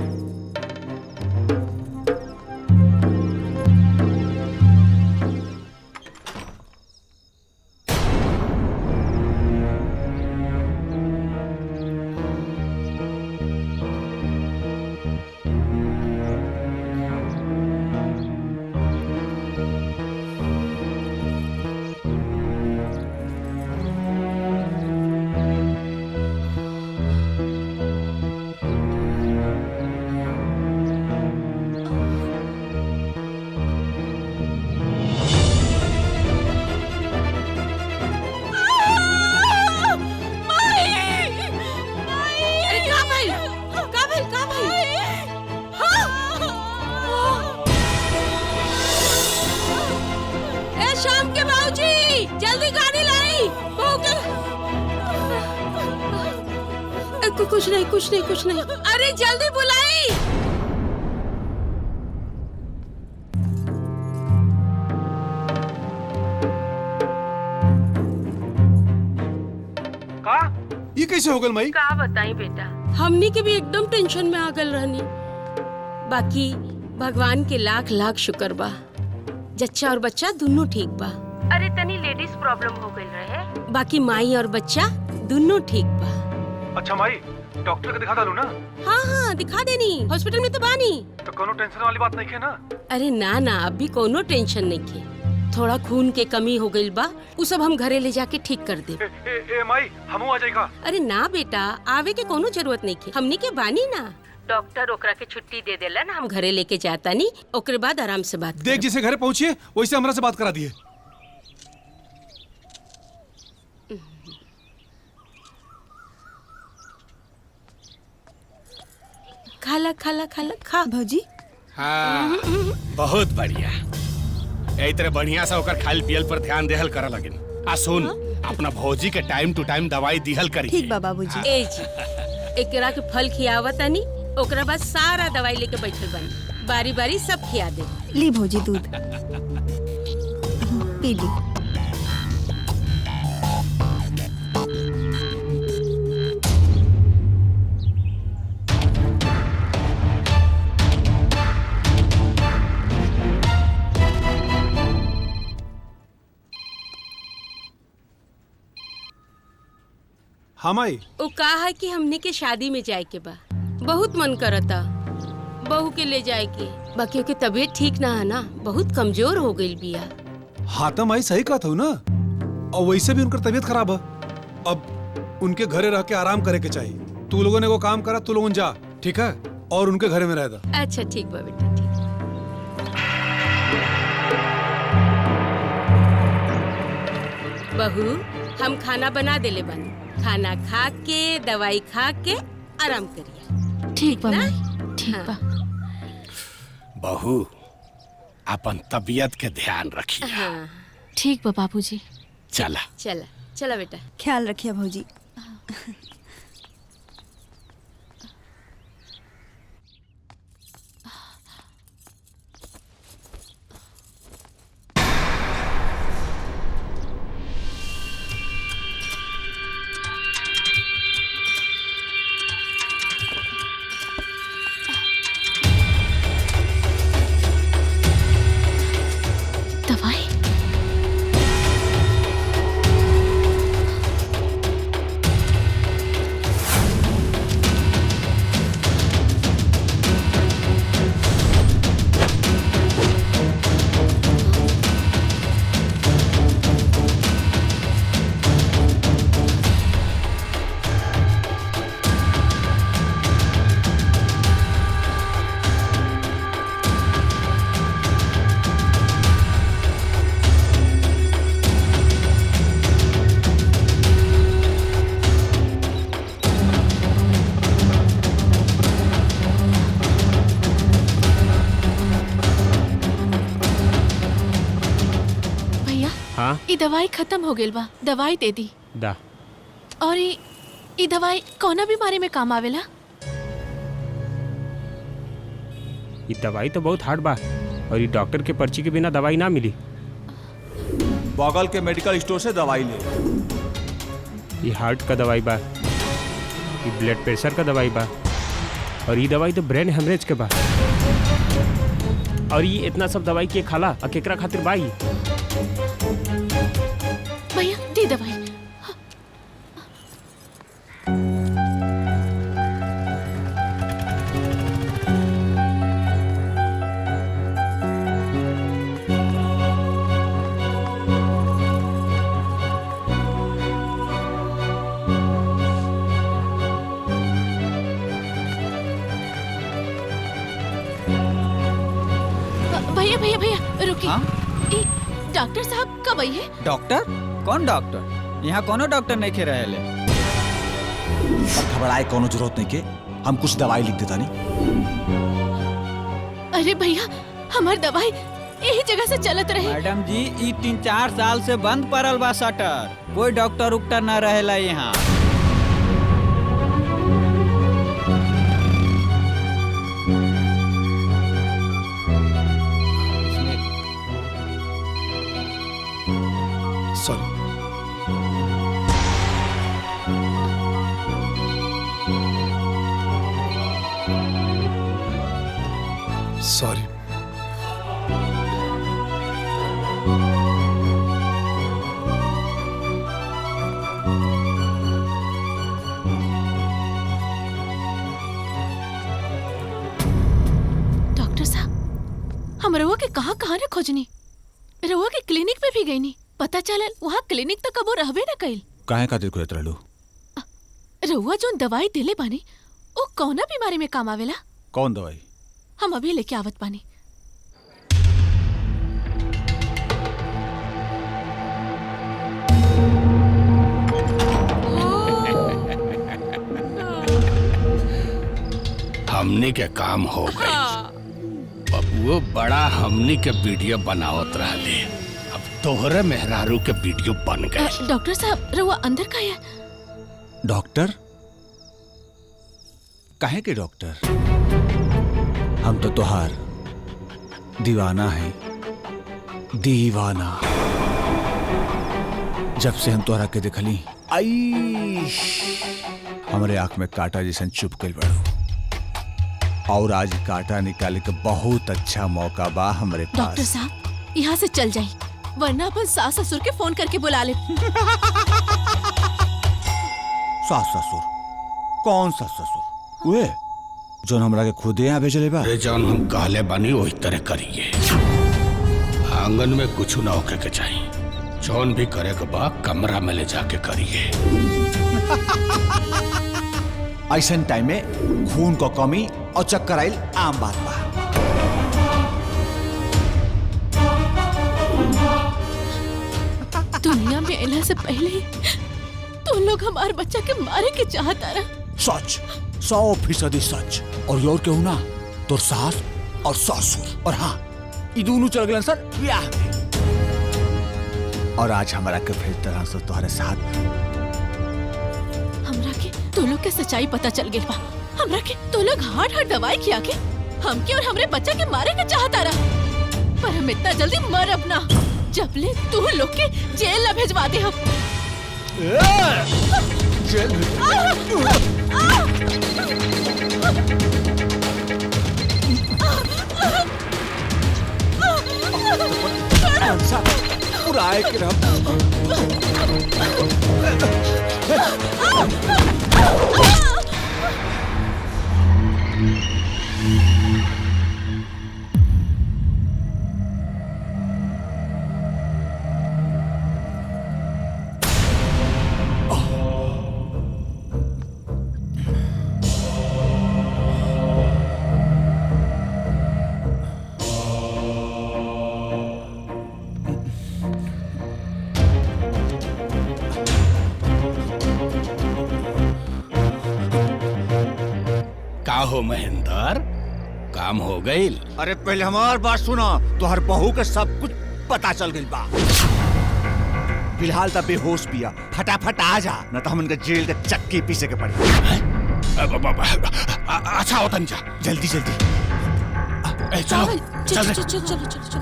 कुछ नहीं। अरे जल्दी बुलाई। का? ये कैसे हो गल माई? का बताई बेटा, हमनी के भी एकदम टेंशन में आ गल रहनी। बाकी भगवान के लाख लाख शुक्र बा, जच्चा और बच्चा दोनों ठीक बा। अरे तनी लेडीज प्रॉब्लम हो गई रहे, बाकी माई और बच्चा दोनों ठीक बा। अच्छा माई, डॉक्टर के दिखा डालू ना? हाँ हाँ दिखा देनी, हॉस्पिटल में तो बानी। तो कोनो टेंशन वाली बात नहीं है ना? अरे ना ना, अभी कोनो टेंशन नहीं के। थोड़ा खून के कमी हो गई बा, वो सब हम घरे ले जाके ठीक कर दे। ए माई, हमू आ जाएगा? अरे ना बेटा, आवे के कोनो जरूरत नहीं के, हमनी के बानी ना। डॉक्टर ओकरा के छुट्टी दे देला ना, हम घरे लेके जाता नहीं, ओकरे बाद आराम से बात देख जैसे घरे पहुंचिए वैसे हमरा से बात करा दिए। खाला खाला खाला खा भौजी। हाँ, बहुत बढ़िया। यही तरह बढ़िया से होकर खाल पियल पर ध्यान देहल करा लगिन। आ सुन, अपना भौजी के टाइम टू टाइम दवाई दिहल करी। ठीक बा बाबूजी। ए जी, एकरा के फल खियावत तनी, ओकरा बाद सारा दवाई लेके बैठल बानी, बारी बारी सब खिया दे। ली भौजी दूध पी ली। हाँ माई। वो कहा है कि हमने के शादी में जाए के बा, बहुत मन करता बहू के ले जाए के। बाकी ओके तबीयत ठीक ना है ना, बहुत कमजोर हो गई बिया। हाँ तो माई सही कहा था ना, और वैसे भी उनका तबीयत खराब है। अब उनके घरे रह के आराम करे के चाहिए। तू लोगों ने वो काम करा, तू लोगों जा, ठीक है? और उनके घरे में रहता। अच्छा ठीक बा बेटा, ठीक। बहू, हम खाना बना देले बानी, खाना खा के दवाई खा के आराम करिए। ठीक बा माई, ठीक बा। बहू, अपन तबीयत के ध्यान रखिए। हाँ ठीक बा बाबूजी। चला चला चला बेटा, ख्याल रखिए भौजी। दवाई? हाँ? ई दवाई खत्म हो गेल बा, दवाई दे दी। दा। और ई दवाई कौना बीमारी में काम आवेला? ये दवाई तो बहुत हार्ड बा, और ये डॉक्टर के पर्ची के बिना दवाई ना मिली। बगल के मेडिकल स्टोर से दवाई ले। ये हार्ट का दवाई बा, ये ब्लड प्रेशर का दवाई बा, और ये दवाई तो ब्रेन हेमरेज के बा। और ये इतना सब दवाई के खाला आ केकरा खातिर बाई? भैया दे दवाई। भैया भैया भैया रुकिए। ई डॉक्टर साहब कब आई है? डॉक्टर? कौन डॉक्टर? यहाँ कोनो डॉक्टर नहीं खे रहे ले। अब घबराए कोनो जरूरत नहीं के, हम कुछ दवाई लिख देता नहीं। अरे भैया हमार दवाई यही जगह से चलत रहे। मैडम जी, ई 3-4 साल से बंद पड़ल बा शटर, कोई डॉक्टर उक्टर न रहेला यहाँ। सॉरी। डॉक्टर साहब, हम रहुआ के कहाँ कहाँ ने खोजनी, रहुआ के क्लिनिक पे भी गई नी, पता चलल वहाँ क्लिनिक तक कबो रहबे न कइल। काहे खातिर खोजत रहलू? रहुआ जो दवाई दिले बानी वो कौना बीमारी में काम आवेला? कौन दवाई? हम अभी लेके आवत बानी। हमनी के काम हो गई। बबुओ बड़ा हमनी के वीडियो बनावत रहले, अब तोहरे मेहरारू के वीडियो बन गए। डॉक्टर साहब रहुआ अंदर का है? डॉक्टर? काहे के डॉक्टर? हम तो तोहार दीवाना है, दीवाना। जब से हम तोहरा के देखली आई हमरे आंख में कांटा जैसन चुप गइल बड़ो, और आज कांटा निकाले के बहुत अच्छा मौका बा हमरे पास। डॉक्टर साहब यहाँ से चल जाई, वरना अपन सास ससुर के फोन करके बुला ले। सास ससुर? कौन सा ससुर? वे जोन हमरा के खुदे यहाँ भेजले बा? अरे जौन हम कहले बानी वही तरह करिए। आंगन में कुछ ना होके के चाहिए, जौन भी करे के बा कमरा में ले जाके करिए। ऐसन टाइम में खून को कमी और चक्कर आइल आम बात बा। दुनिया में आने से पहले ही तुम लोग हमारे बच्चा के मारे के चाहता रहा। सच, 100% सच। और और क्यों ना तो सास और ससुर, और हाँ ये दोनों चल गए सर ब्याह में। और आज हमारा के फिर तरह से तुम्हारे साथ हमरा के तो लोग के सच्चाई पता चल गई बा। हमरा के तो लोग हार्ड दवाई खिया के हमके और हमरे बच्चा के मारे के चाहता रहा, पर हम इतना जल्दी मर अपना जब ले तू लोग के जेल न भेजवा दे। हम जेल पूरा आए कि हो महेंद्र, काम हो गई? अरे पहले हमार बात सुना, तो हर बहू के सब कुछ पता चल गई बा। फिलहाल तब बेहोश पिया, फटाफट आ जा, न तो हम इनका जेल के चक्की पीछे के पड़े। अच्छा होता जा, जल्दी जल्दी चलो चलो चलो चलो चलो चलो।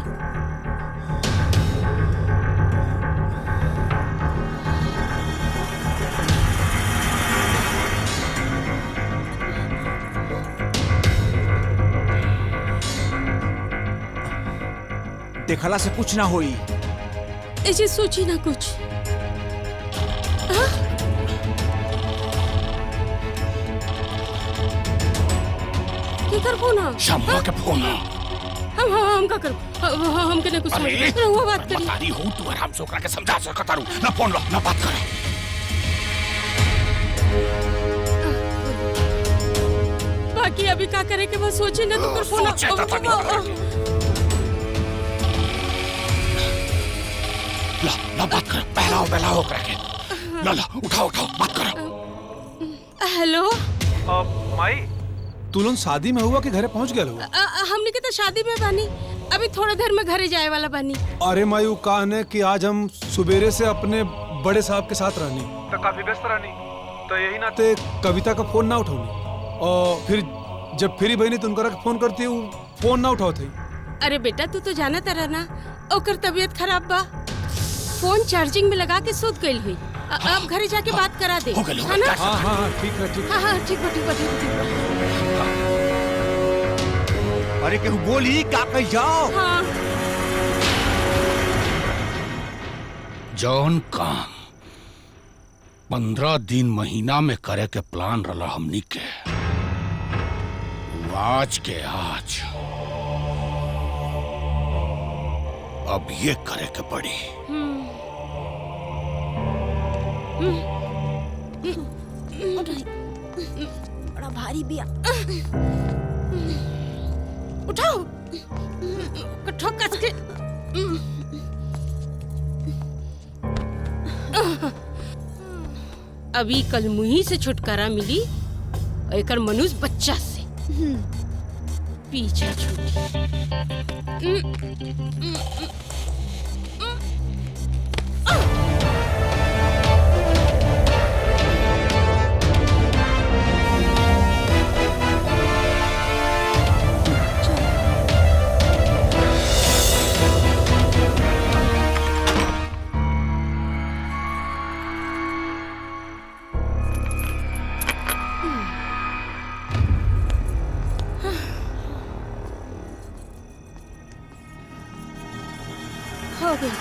देखला से कुछ ना होई। ऐसे सोची ना कुछ। कर फोन शंभा के फोन हम का कर हम के कुछ वो बात करी बतारी हो तू आराम से ओकरा के समझा सकता रू ना फोन लो ना बात कर। बाकी अभी का करे के बस सोचे ना तो कर फोन ला बात कर, पहला ओकरा के ला उठाओ बात करो। हेलो माई, तू लोग शादी में हुआ कि घरे पहुंच गए? हमने के तो शादी में बानी, अभी थोड़ा देर में घरे जाए वाला बानी। अरे माई वो कहान है कि आज हम सुबेरे से अपने बड़े साहब के साथ रहनी तो काफी व्यस्त रहनी, तो यही नाते कविता का फोन ना उठानी, और फिर जब फ्री बहनी तो उनका फोन करती है फोन ना उठाओ थे। अरे बेटा तू तो जाना तरह ना ओकर तबीयत खराब बा, फोन चार्जिंग में लगा के सूत गई हुई। अब घरे जाके बात करा दे, है ना? हाँ ठीक है ठीक है। हाँ ठीक है। अरे केहू बोली का कह जाओ। हाँ। जौन काम 15 दिन महीना में करे के प्लान रहा हमनी के, आज के आज अब ये करे के पड़ी। बड़ा भारी बिया। उठाओ ठोकस के। अभी कल मुही से छुटकारा मिली और एकर मनुष्य बच्चा से पीछे छूटी। हो गई।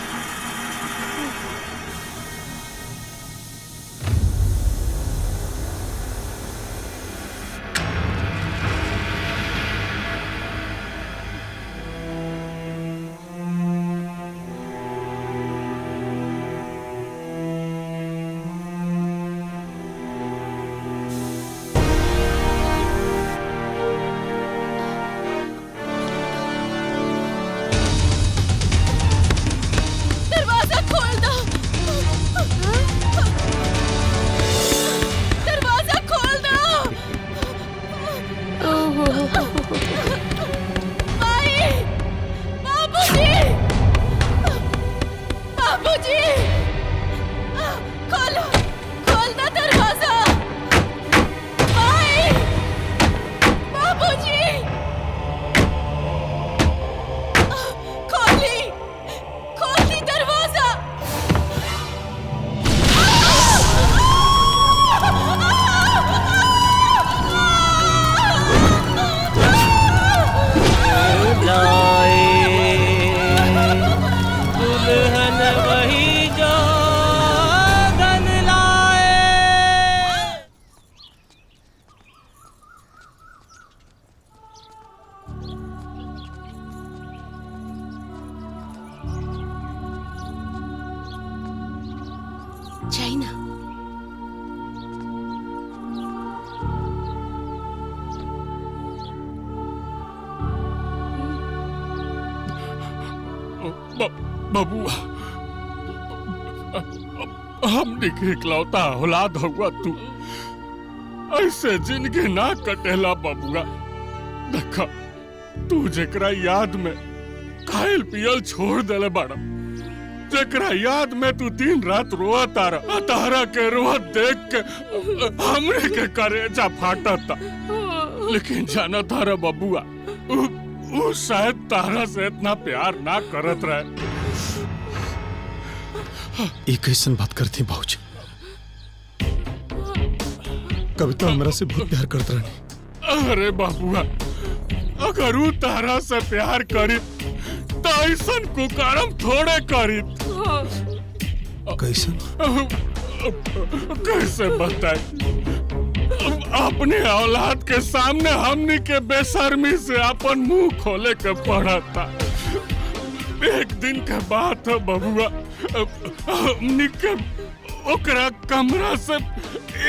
चाइना। बबुआ, हमने के इकलौता औलाद हुआ तू, ऐसे जिंदगी ना कटेला बबुआ। देखा तू जेकरा याद में खायल पियल छोड़ देले बाड़ा, जेकरा याद में तू दिन रात रोआ तारा के रोत देख के हमरे के करेजा फाटा था। लेकिन जाना तारा बबुआ, वो शायद तारा से इतना प्यार ना करत रहे। ये कैसन बात करती बाबूजी? कविता हमरा से बहुत प्यार करत रहनी। अरे बाबुआ, अगर वो तारा से प्यार करी तो ऐसन कुकर्म थोड़े करी। कैसन? कैसे बताए? अपने औलाद के सामने हमनी के बेशर्मी से अपन मुंह खोले के पड़ा था। एक दिन के बात है बबुआ, हमनी के ओकरा कमरा से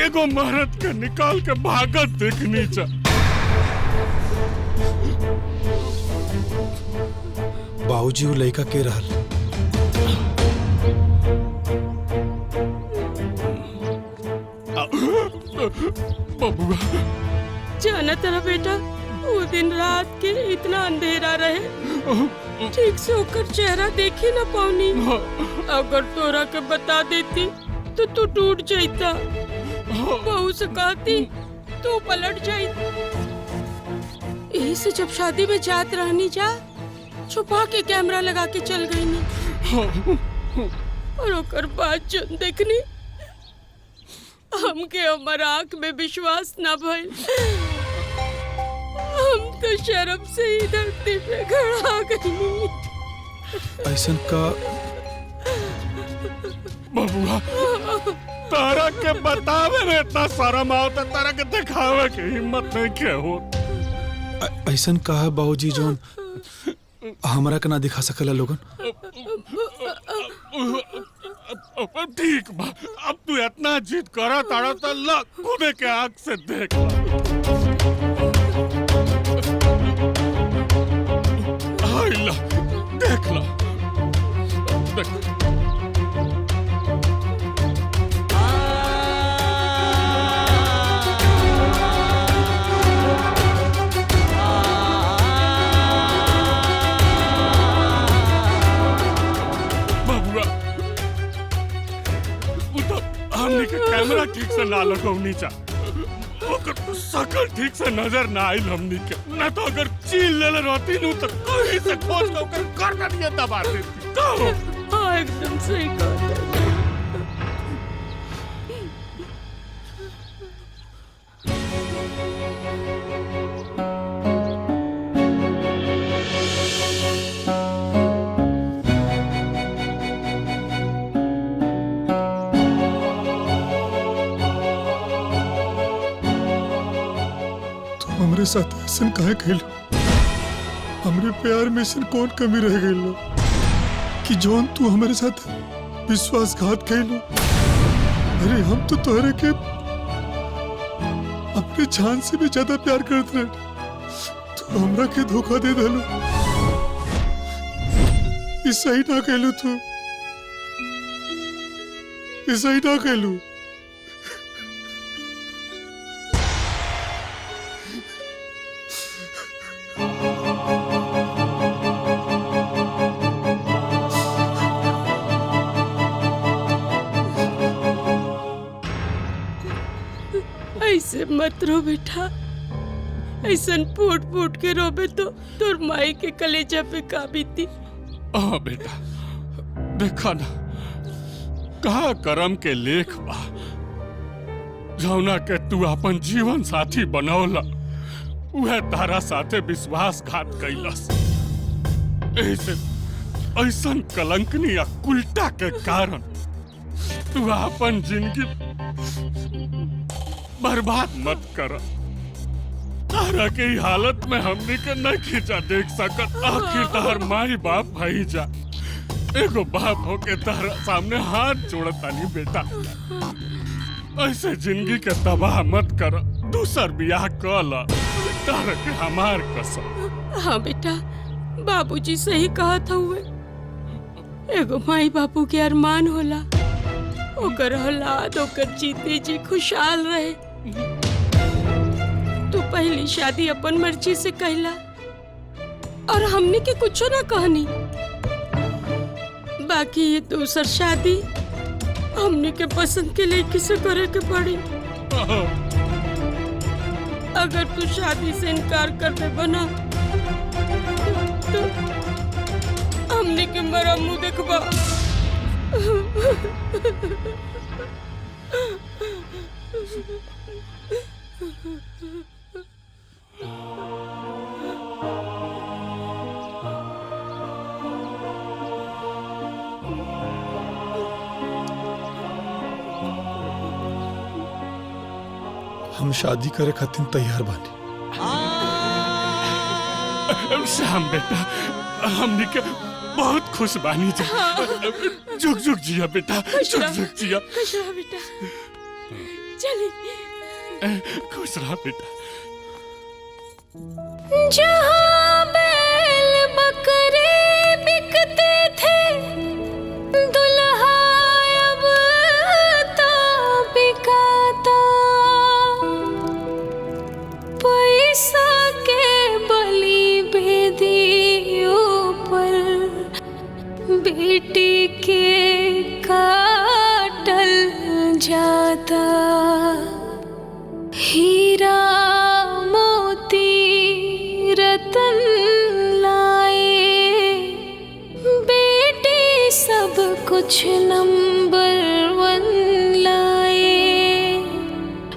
एगो मर्द के निकाल के भागत देखनी चा। बाबूजी वो लड़का के रहल? बबुआ, जाना तेरा बेटा, वो दिन रात के इतना अंधेरा रहे, ठीक से होकर चेहरा देखी ना पाऊनी। अगर तोरा के बता देती तो तू टूट जाता। बहू से कहती तो पलट जाती। यही से जब शादी में जात रहनी जा, छुपा के कैमरा लगा के चल गई नी। और ओकर बाद जब देखनी, हमके हमार आँख में विश्वास ना भइल। हम तो शर्म से ही धरती पे खड़ा गई। ऐसन का बबुआ तारा के बतावे में इतना शर्म आवता, तारा के दिखावे के हिम्मत नहीं के हो। ऐसन का है बाबूजी जोन हमरा के ना दिखा सकला लोगन। ठीक बा, अब तू इतना जिद करा तारा तो ला खुदे के आँख से देख ला। हाय ला, देख ला, देख। हमने के कैमरा ठीक से ना लगाओ नीचा, ओकर शकल ठीक से नजर ना आइल हमनी के, ना तो अगर चील ले रहती नु तो कहीं से खोज के ओकर गर्दन ये दबा देती। हाँ एकदम सही कहा। हमरे साथ ऐसा काहे कैलो? हमरे प्यार में ऐसा कौन कमी रह गई कि जोन तू हमारे साथ विश्वासघात कैलो? अरे हम तो तोहरे के अपने जान से भी ज्यादा प्यार करते रहे, तू हमरा के धोखा दे दलो। इस सही ना कैलो, तू इस सही ना कैलो। ऐसे मत रो बेटा, ऐसन फूट फूट के रोबे तो तोर माई के कलेजा पे का बीती। हाँ बेटा, देखा ना कहा करम के लेख बा, जौना के तू अपन जीवन साथी बनौला, वह तारा साथे विश्वासघात कैलस। ऐसे ऐसन कलंकनी या कुलटा के कारण तू अपन जिंदगी बर्बाद मत कर। तारा के हालत में हमने के न खींचा देख सकत। आखिर तार माई बाप भाई जा, एगो बाप होके तारा सामने हाथ जोड़ता नहीं बेटा। ऐसे जिंदगी के तबाह मत कर, दूसर बियाह कर ला, तारा के हमार कसम। हाँ बेटा, बाबूजी सही कहा था हुए, एगो माई बापू के अरमान होला, ओकर औलाद ओकर जीते जी खुशहाल रहे। तू पहली शादी अपन मर्जी से कहला और हमने के कुछ ना कहनी, बाकी ये दूसर शादी हमने के पसंद के लड़की से करे के पड़ी। अगर तू शादी से इनकार कर दे बना तो हमने के मरा मुंह देखबा। हम शादी करे खातिर तैयार बानी। श्याम बेटा, हमनी के बहुत खुश बानी जा। जुग जुग जिया बेटा, जुग जुग जिया। खुश रहा बेटा, चलिए खुश रहा बेटा। जहाँ बैल बकरे बिकते थे, दुल्हा अब तो बिकाता। पैसा के बलि बेदियों पर बेटी के काटल जाता। हीरा मोती रतन लाए, बेटी सब कुछ नंबर 1 लाए।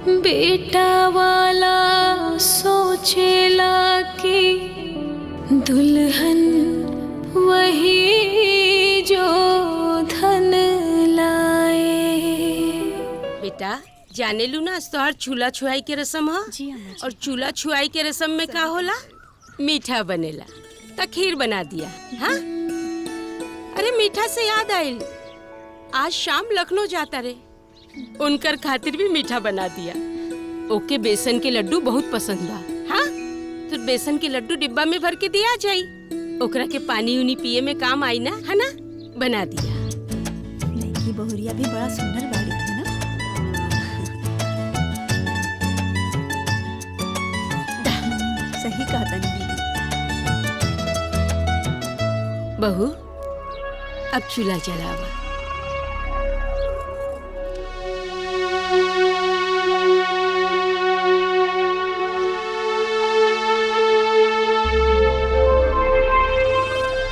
बेटा वाला सोचेला कि जाने लू ना तोहर चूल्हा छुआई के रस्म है। जी अम्मा जी। और चूल्हा छुआई के रस्म में का होला? मीठा बनेला। त खीर बना दिया। हाँ? अरे मीठा से याद आइल, आज शाम लखनऊ जाता रे, उनकर खातिर भी मीठा बना दिया। ओके बेसन के लड्डू बहुत पसंद बा। हाँ? तो बेसन के लड्डू डिब्बा में भर के दिया जाई, ओकरा के पानी उनी पिए में काम आई ना, है ना? बना दिया। लड़की बहुरिया भी बड़ा सुंदर बाड़ी है ना। सही कहा तनी दीदी। बहू अब चूल्हा जलावा।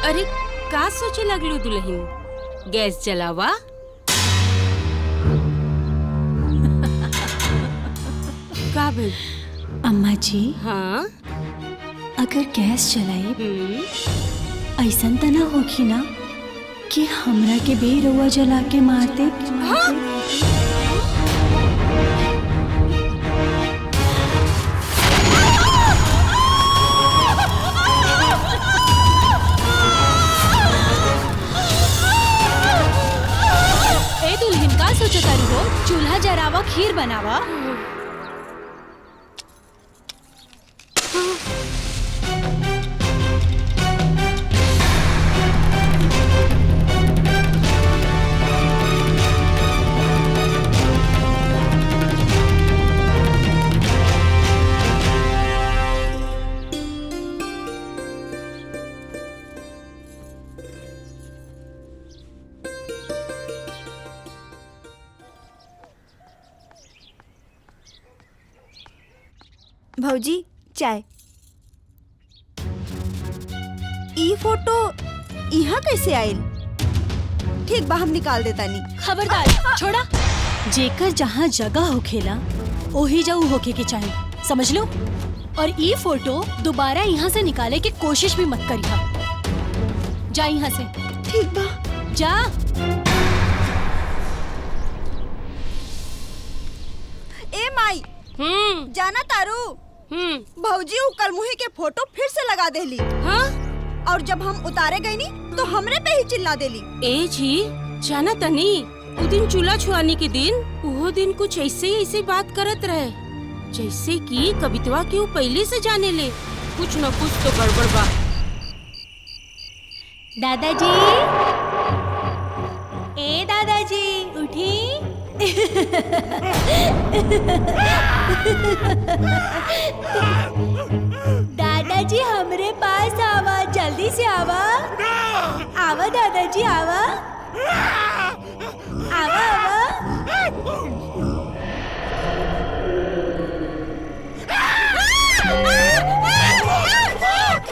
अरे का सोचे लगलू दुल्हन, गैस जलावा। का भाई? अम्मा जी हाँ अगर गैस जलाई ऐसन त ना होखी ना कि हमरा के बेरउआ जला के मारते। ए दुल्हन का सोचता रही हो? चूल्हा जरावा, खीर बनावा। भौजी चाय। ई फोटो यहाँ कैसे आयल? ठीक बा, हम निकाल देता नहीं। खबरदार, छोड़ा। जेकर जहाँ जगह होखेला ओही जाऊ होके के चाहिए, समझ लो। और ई फोटो दोबारा यहाँ से निकाले की कोशिश भी मत करिहा। जा यहाँ से। ठीक बा, जा। ए माई, जाना तारू, भौजी उ कलमुही के फोटो फिर से लगा देली। हाँ? और जब हम उतारे गई नी तो हमरे पे ही चिल्ला देली। ए जी जाना तनी, उ दिन चूल्हा छुआने के दिन, वो दिन कुछ ऐसे बात करत रहे जैसे कि कवितवा के वो पहले से जाने ले। कुछ न कुछ तो गड़बड़ बा। दादाजी, ए दादाजी उठी। दादाजी हमरे पास आवा, जल्दी से आवा। आवा दादाजी, आवा आवा आवा।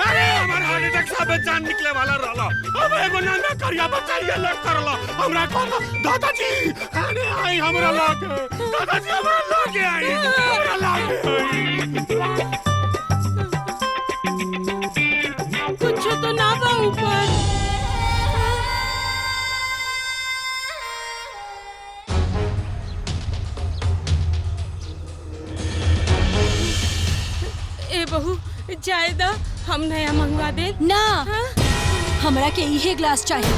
अरे हमारे हार्ट अटैक से जान निकले वाला रहला। अब एगो नाना करिया बचाइए लग करला। हमरा कहला दादाजी अरे आई हमरा लागे, दादाजी हमरा लागे आई, हमरा लागे आई। कुछ तो ना बा ऊपर। ए बहू जायदा, हम नया मंगवा दे ना। हाँ? हमरा के इहे ग्लास चाहिए।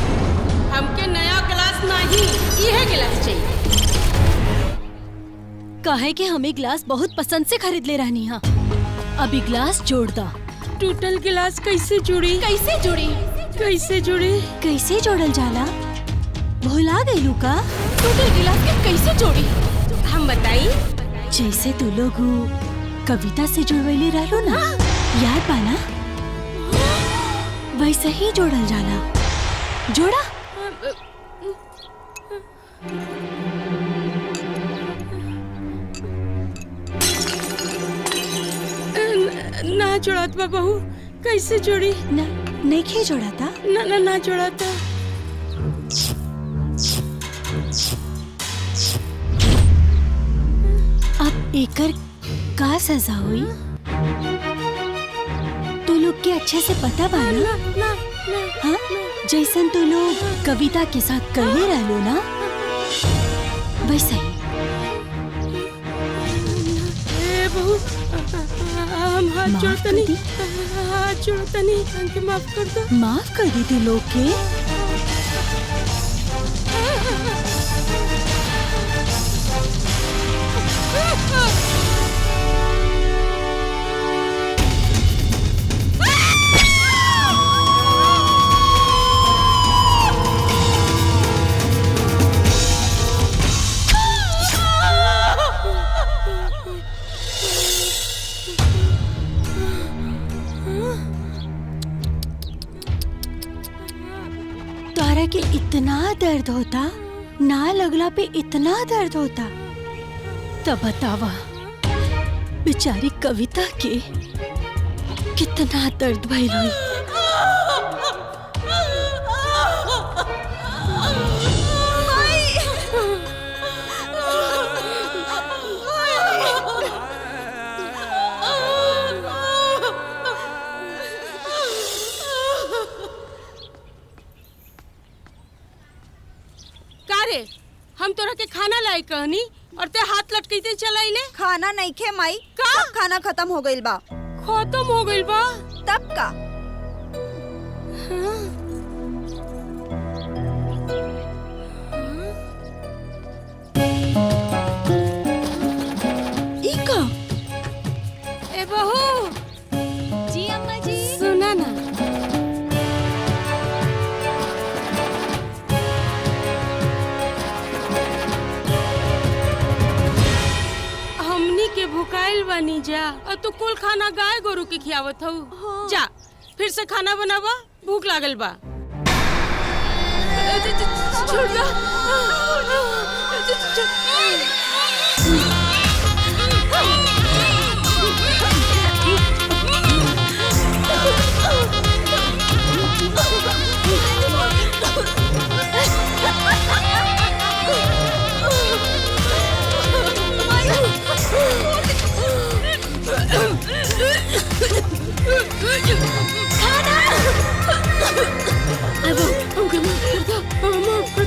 हमके नया गिलास नहीं, इहे गिलास चाहिए। कहे कि हमें ग्लास बहुत पसंद से खरीद ले रहनी है। अभी ग्लास जोड़ दा। टूटल गिलास कैसे जुड़ी? कैसे जुड़ी? कैसे जुड़ी? कैसे जोड़ल जाला? भुला गई का? टूटल गिलास के कैसे जोड़ी? हम बताई। जैसे तू लोग कविता से जुड़वैले रहलो ना, याद पाना? वैसे ही जोड़ल जाला। जोड़ा? ना जोड़त बा बहू, कैसे जोड़ी? ना नहीं जोड़ा था। ना ना ना जोड़ा था। अब एकर का सजा हुई? तू लोग के अच्छे से पता बा ना? हाँ? जैसन तू लोग कविता के साथ करले रहलो ना, वैसे ही बहू हम हाथ जोड़तनी हमके माफ कर दो। माफ कर दी थी लोग के। तोहरा के इतना दर्द होता, ना लगला पे इतना दर्द होता, तब बतावा बेचारी कविता के कितना दर्द भइल होई। हम तोरा के खाना लाई कहनी और ते हाथ लटकते चलाइले। खाना नहीं खे माई का? खाना खत्म हो गइल बा। खत्म हो गइल बा? तब का? ई का? ए बहू। जी अम्मा जी। सुना ना, के भुकाइल बनी जा और तू कुल खाना गाय गोरू के खियावत हूँ। जा फिर से खाना बनावा, भूख लागल बा। छोड़ दो।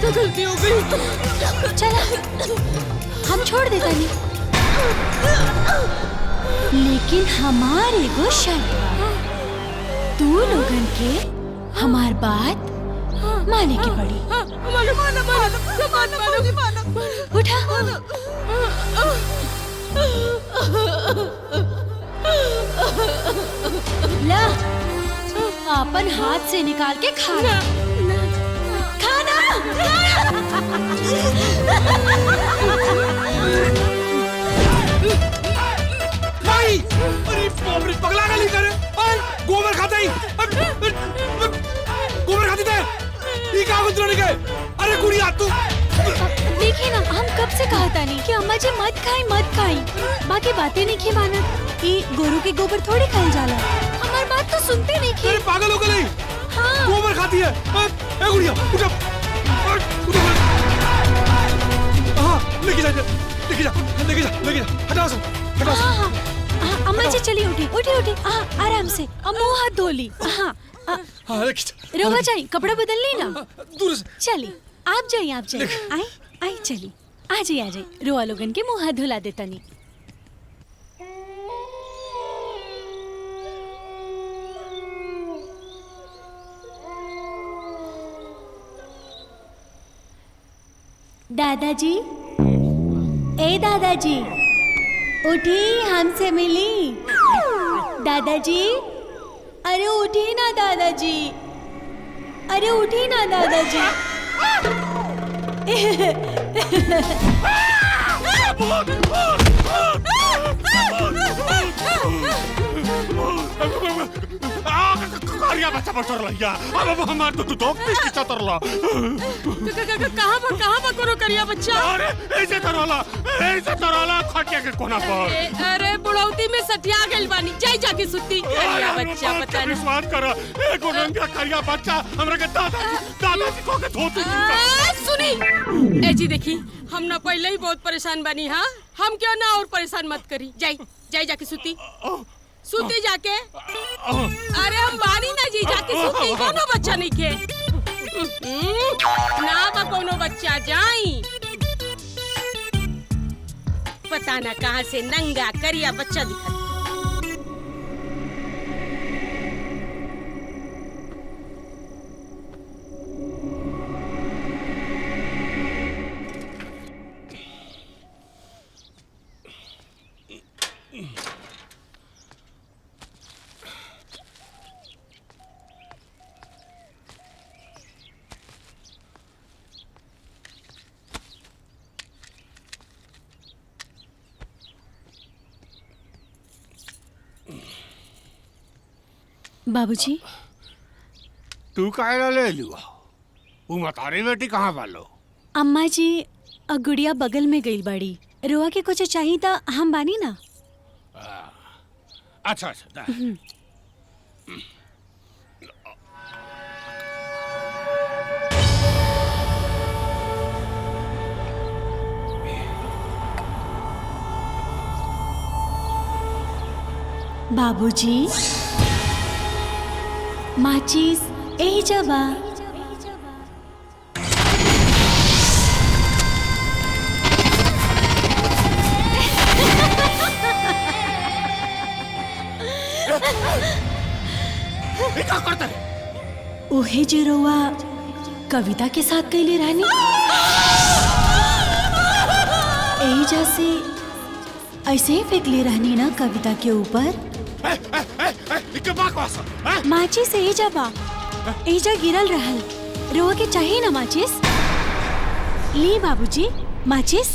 गलती हो गई। चला हम छोड़ देता नहीं, लेकिन हमारे एगो शर्त बा। तू लोगन के हमार बात माने की पड़ी। उठा। ला अपन हाथ से निकाल के खाना। नहीं, अरे बाप रे, पगला गली करे। गोबर खाता ही, गोबर खाती थे। ये क्या कुछ नहीं गए? अरे गुड़िया तू। देखिए ना, हम कब से कहा था नहीं कि अम्मा जी मत खाई। बाकी बातें नहीं की मानत। ये गोरू के गोबर थोड़ी खाई जाला। हमारी बात तो सुनते नहीं की। अरे पागल हो गई। हाँ। गोबर खाती है। ए गुड़िया, उठ। लेके जा। हटाओ सब। हाँ, अम्मा जी चलिए उठी। आराम से। मुँह हाथ धो ली। हाँ। रोवा जाए, कपड़ा बदल ली ना। दूर से। चलिए आप जाइए। आई चलिए। आ जाइए। रोआ लोगन के मुँह हाथ धुला देता नहीं। दादाजी, ए दादाजी, उठी, हमसे मिली। दादाजी, अरे उठी ना दादाजी। अरे उठी ना दादाजी। कारिया बच्चा बचर लइया। अब हमार तो दोस्त की चतर ला। कहां पर कोनो करिया बच्चा? अरे ऐसे तरला खटिया के कोना पर। अरे बुढ़ौती में सटिया गइल बानी। जाके सुती। करिया बच्चा पता नहीं। विश्वास कर, एगो नंगा करिया बच्चा हमरा के दादाजी को के धोती। सुनी ए जी, देखी हम ना पहले ही बहुत परेशान बनी। हाँ, हम क्यों ना और परेशान मत करी। जाके सुती जाके। अरे हम बानी ना जी, जाके सुती। कोनो बच्चा नहीं के ना बा कोनो बच्चा। जाई पता ना कहाँ से नंगा करिया बच्चा दिखा। बाबूजी तू काहे ले लिया? वो मतारी बेटी कहाँ वालो? अम्मा जी गुड़िया बगल में गई बाड़ी। रोआ के कुछ चाहिए था हम बानी ना। अच्छा अच्छा बाबूजी माचिस ए जबा। ओहे जे रोआ कविता के साथ कैले रानी एजा से ऐसे ही फेंक ले रहनी ना कविता के ऊपर। माचिस एजा बा, एजा गिरल रहल। रोआ के चाहिए ना माचिस? ली बाबूजी माचिस।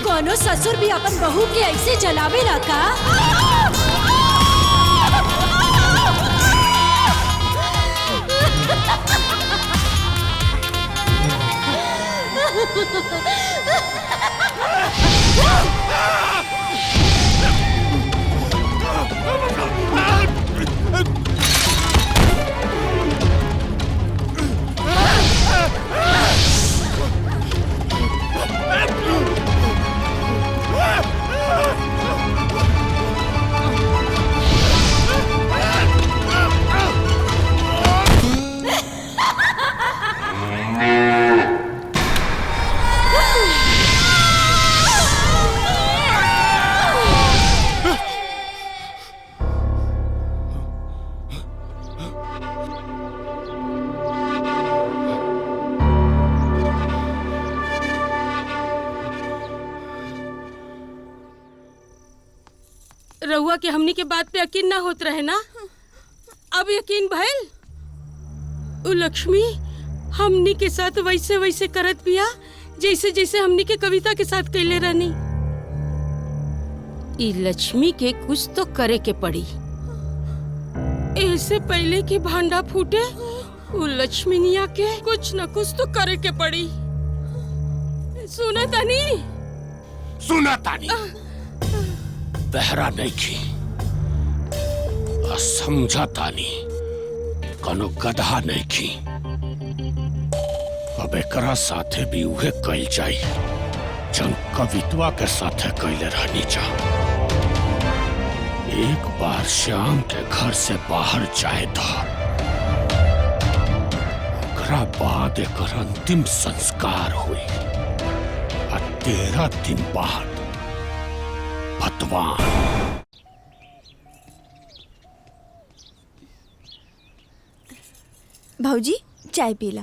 कोनो ससुर भी अपन बहू के ऐसे जलावे ला का? रहुआ के हमनी के बात पे यकीन ना होत रहे ना, अब यकीन भइल। उ लक्ष्मी हमनी के साथ वैसे वैसे करत पिया जैसे जैसे हमनी के कविता के साथ कैले रहनी। ई लक्ष्मी के कुछ तो करे के पड़ी। ऐसे पहले कि भांडा फूटे उ लक्ष्मीनिया के कुछ न कुछ तो करे के पड़ी। सुना तानी? सुना तानी बहरा नहीं की समझा तानी कनो गधा नहीं की। अब एकरा साथे भी उहे कैल जाई जन कवित्वा के साथे कैले रहनी जा। एक बार श्याम के घर से बाहर जाए था, ओकरा बाद एक अंतिम संस्कार हुई और 13 दिन बाद भतवान। भाऊजी चाय पीला।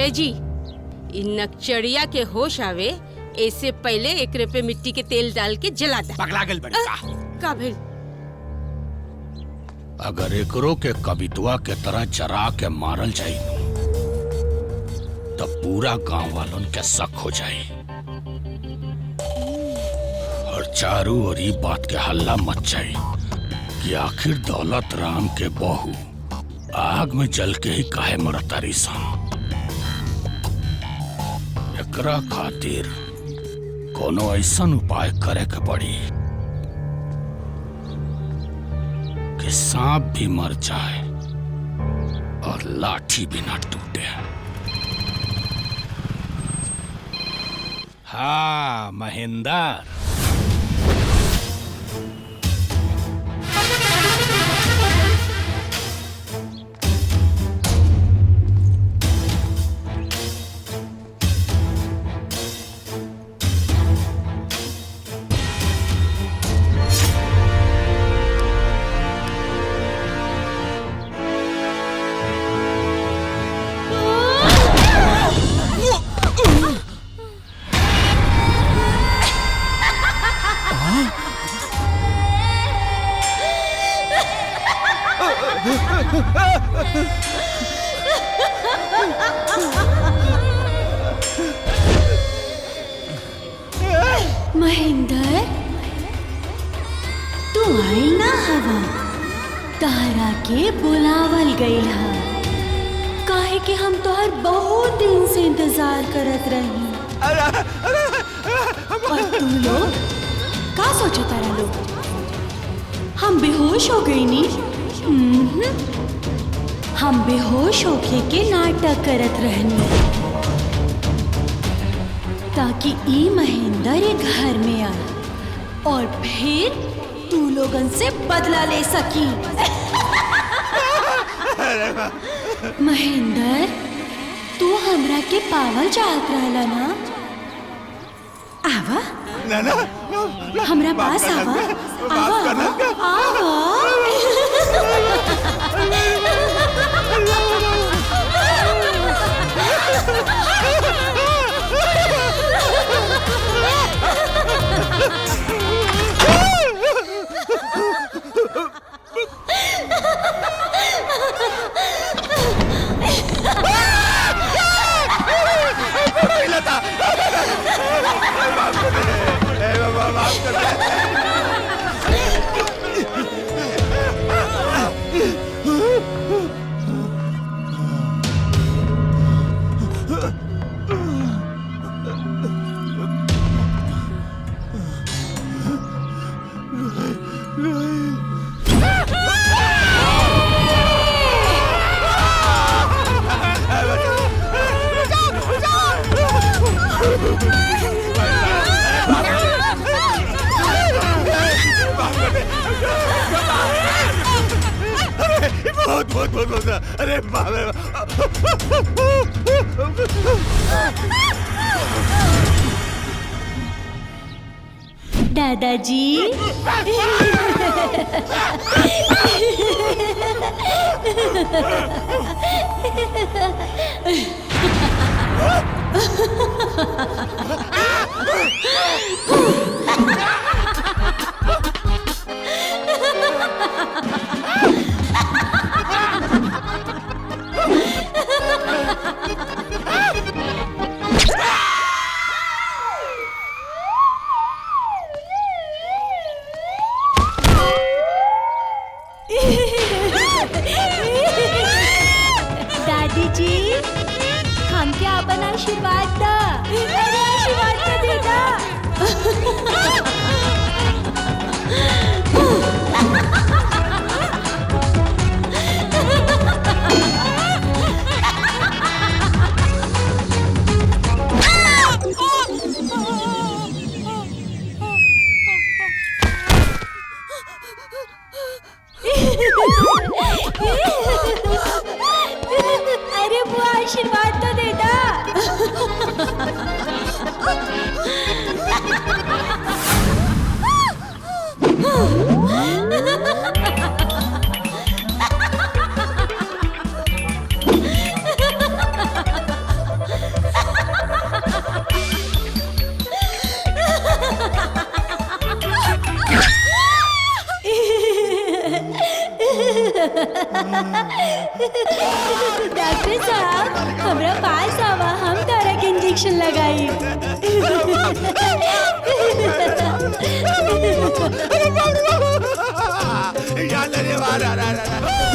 ए जी, इन नक्चड़िया के होश आवे ऐसे पहले एकरे पे मिट्टी के तेल डाल के जला दे। पगला गल बड़ी का भेल? अगर एकरो के कवितवा के तरह जरा के मारल जाई तो पूरा गांव वालों के शक हो जाई और चारों ओर ई बात के हल्ला मच जाई कि आखिर दौलत राम के बहू आग में जल के ही काहे मरतारी सन। एकरा खातिर कोनो ऐसन उपाय करे के पड़ी कि सांप भी मर जाए और लाठी भी ना टूटे। हाँ महेंद्र, महेंद्र, तू आई ना हवा, तारा के बुलावल गईल हा, काहे कि हम तोहर बहुत दिन से इंतजार करत रही। और तुम लोग का सोचो तारा लोग? हम बेहोश हो गई नी? हम बेहोश होके के नाटक करत रहनी ताकि ई महेंद्र ये घर में आए और फिर तू लोगन से बदला ले सकी। महेंद्र, तू हमरा के पावल चाहत रहला ना? आवा ना, हमरा पास आवा, आवा, आवा। बहुत अरे दादाजी, दादी जी, हम क्या अपन आशीर्वाद दा, अरे आशीर्वाद दे दा। डॉक्टर साहब हमरा पास आवा, हम तारा के इंजेक्शन लगाई।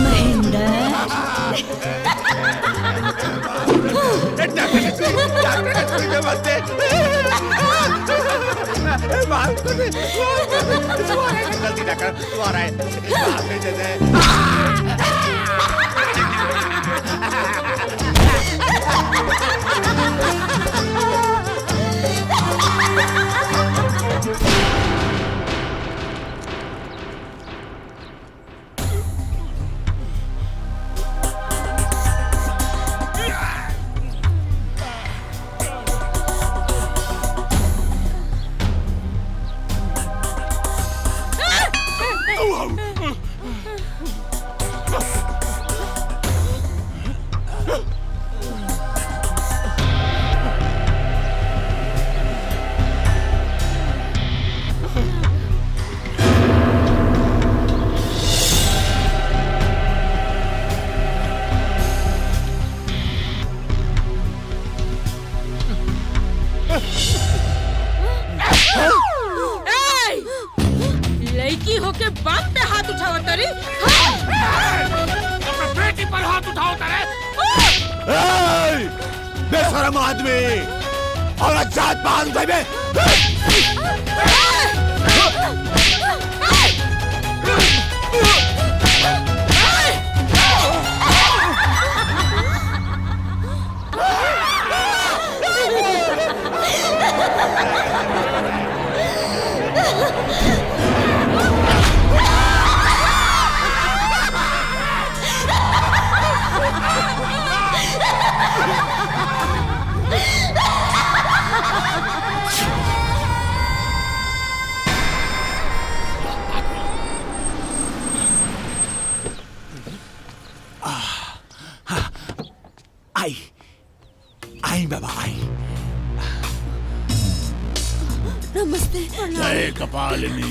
महेंद्र गलती ना कर, तू आ रहा है। लड़की होके बाप पे हाथ उठाओ तरी, अपने बेटी पर हाथ उठाओ तारे। बेशरम आदमी और जात मान दे बे। आई बाबा आई। नमस्ते। जय कपालिनी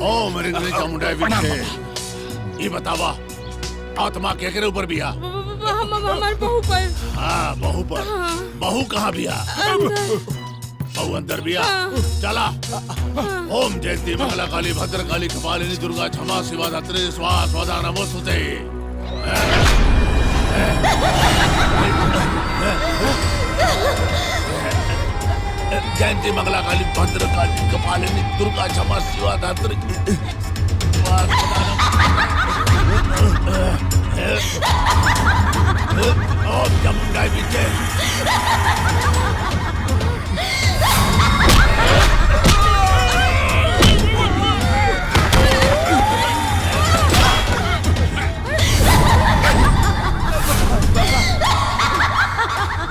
ओम रिंगली चामुंडा विखे। ये बतावा आत्मा केकरे ऊपर बिया? हमार बहू पर। हाँ बहू पर। बहू कहाँ बिया? बहू अंदर बिया। चला ओम जयंती मंगला काली भद्र काली कपालिनी दुर्गा क्षमा शिवा धात्री स्वाहा स्वधा नमोस्तुते। जयंती मंगला काली भद्र काली कपालिनी दुर्गा क्षमा शिवा धात्री ओम चामुंडा विखे।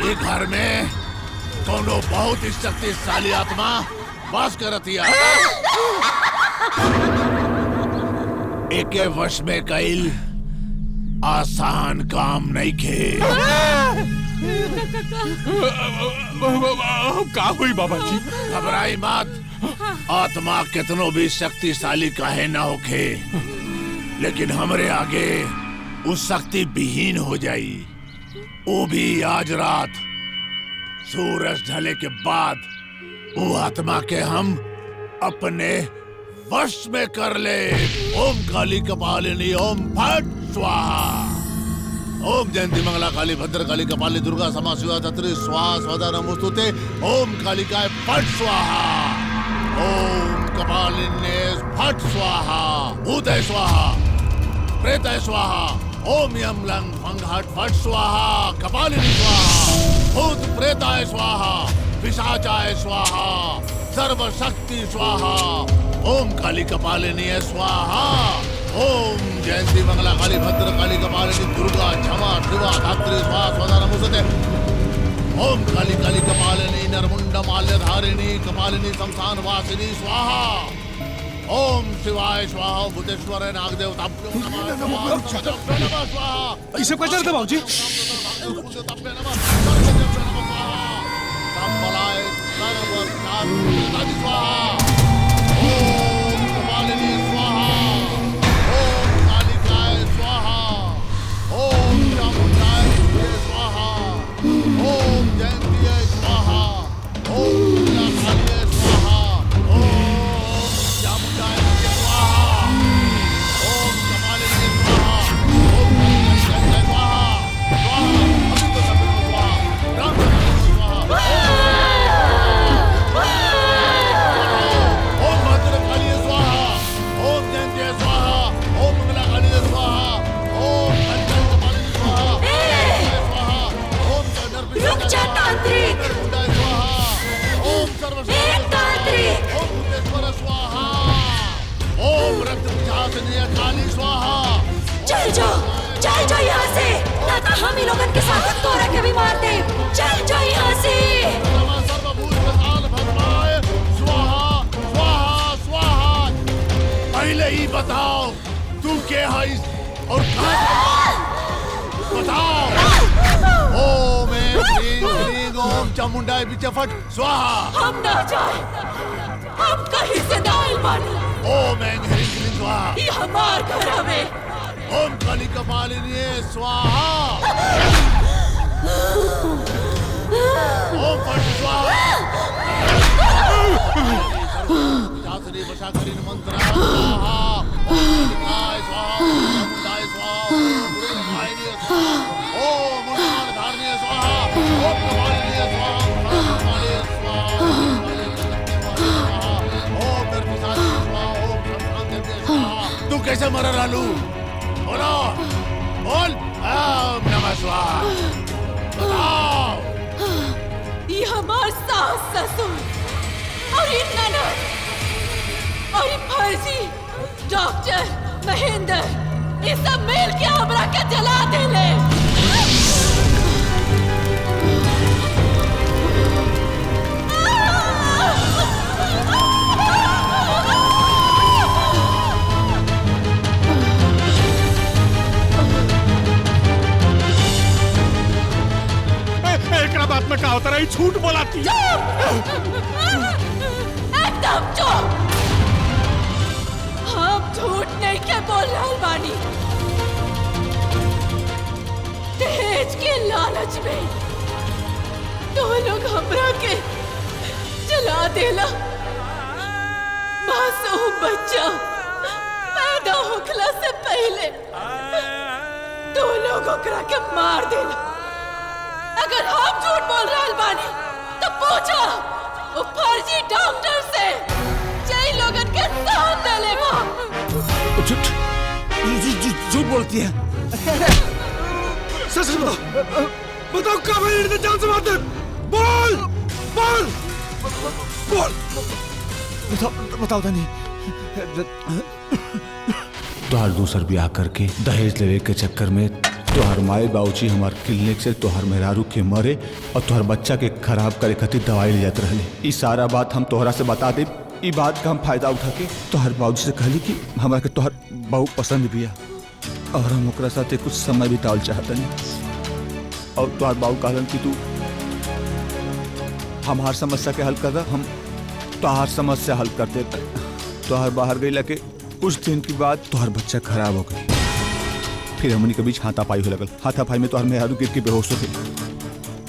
ये घर में कोनो बहुत ही शक्तिशाली आत्मा वास करतिया। एके वश में कईल आसान काम नहीं खे। का हुई बाबा जी? घबराई मत। आत्मा कितनो भी शक्तिशाली काहे ना होखे, लेकिन हमरे आगे उस शक्ति विहीन हो जाई। वो भी आज रात सूरज ढले के बाद वो आत्मा के हम अपने वश में कर ले। ओम काली कपालिनी ओम फट स्वाहा। ओम जयंती मंगला काली भद्र काली कपालिनी दुर्गा क्षमा शिवा धात्री स्वाहा स्वधा नमोस्तुते। ओम कालिकाय फट स्वाहा। ओम कपालिनी फट स्वाहा। भूतय स्वाहा प्रेतय स्वाहा। ओम यम लंग फंग हट फट स्वाहा। कपालिनी स्वाहा। भूत प्रेताय स्वाहा। पिशाचाय स्वाहा। सर्वशक्ति स्वाहा। ओम काली कपालिनी स्वाहा। ओम जयंती मंगला काली भद्र काली कपालिनी दुर्गा क्षमा शिवा धात्री स्वाहा स्वधा नमोस्तुते। ओम काली काली कपालिनी नरमुंड माल्यधारिणी कपालिनी शमशान वासिनी स्वाहा। ओम शिवाय स्वाहा। भूतेश्वर नागदेवताभ्यो नमः स्वाहा। ये सब कैसे करते बाबूजी? हम इन लोगन के साथ तोरा के भी मार दे। चल जो यहाँ से। स्वाहा स्वाहा स्वाहा। पहले ही बताओ तू क्या है और कहाँ बताओ। ओम ह्रीं क्लीं ओम चामुंडाय विचफट स्वाहा। हम ना जाए, हम कहीं से दाल बानी। ओम ह्रीं क्लीं स्वाहा। ये हमार घर हवे। ओम काली कपालिनी स्वाहा। ओम फट स्वाहा। जासरी वशाकरी मंत्र स्वाहा। ओम कालिकाय स्वाहा। ओम चामुंडाय स्वाहा। ओम गुरुवाहिनी स्वाहा। ओम उन्नाद धारणी स्वाहा। ओम कपालिनी स्वाहा। ओम काली स्वाहा। ओम निर्विशाली स्वाहा। ओम संक्रांति स्वाहा। तू कैसे मर रहलू? बोलो बोल। ओम नमः स्वाहा। बताओ। ये हमार सास ससुर और ये ननद और ये फर्जी डॉक्टर महेंद्र, ये सब मिल के हमरा के जला देले। एक बात में कहा होता रही, झूठ बोलाती। एकदम चुप। हम झूठ नहीं के बोल रहे बानी। दहेज के लालच में तो लोग हमरा के जला देला। मासूम बच्चा पैदा होखला से पहले तो लोग ओकरा के मार देला। अगर हम झूठ बोल रहे बानी तो पूछो वो फर्जी डॉक्टर से, जय लोगन के साथ ले वहाँ। झूठ बोलती है। सच बताओ, बताओ कब है जान से मारते। बोल बोल बोल। बताओ नहीं। तोहार दूसर ब्याह करके दहेज लेवे के चक्कर में तोहर माए बाबूजी हमार क्लिनिक से तोहर मेहरारू के मरे और तोहर बच्चा के खराब करे खातिर दवाई ले जाते रहले। ई सारा बात हम तोहरा से बता दे। ई बात का हम फायदा उठा के तोहर बाबूजी से कहली कि हमरा के तोहर बहू पसंद भी है और हम ओकरा साथे कुछ समय बितावल चाहतनी। और तोहर बाबू कहलन कि तू हमार समस्या के हल कर दा, हम तोहर समस्या हल कर दे। तोहर बाहर गई लगे कुछ दिन के बाद तोहर बच्चा खराब हो गई। फिर हमनी के बीच हाथापाई हो लगल। हाथापाई में तोहर मेहरारू गिर के बेहोश हो गई।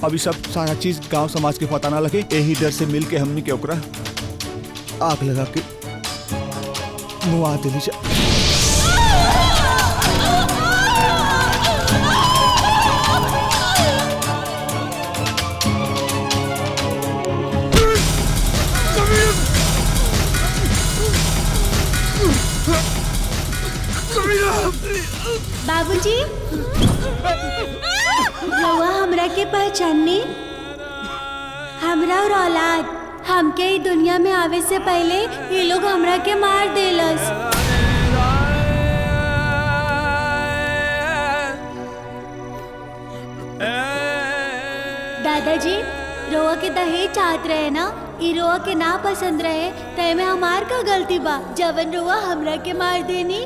अभी सब सारा चीज गांव समाज के पता ना लगे, यही डर से मिल के हमनी के ओकरा आग लगा के मुआ देली जा। बाबूजी, रउआ हमरा के पहचाननी? हमरा और औलाद हमके ई दुनिया में आवे से पहले ये लोग हमरा के मार देलस। दादाजी, रउआ के दहेज चाहत रहे ना? ई रउआ के ना पसंद रहे तय में हमार का गलती बा जवन रउआ हमरा के मार देनी।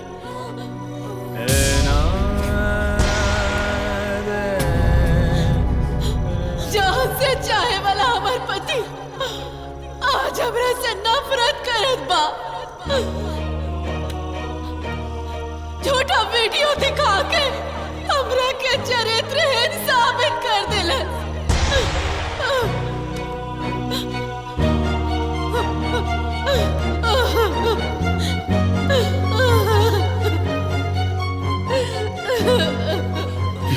जान से चाहे वाला हमार पति आज हमरा से नफरत करत बा। झूठा वीडियो दिखा के हमरा के चरित्रहीन साबित कर दिलन।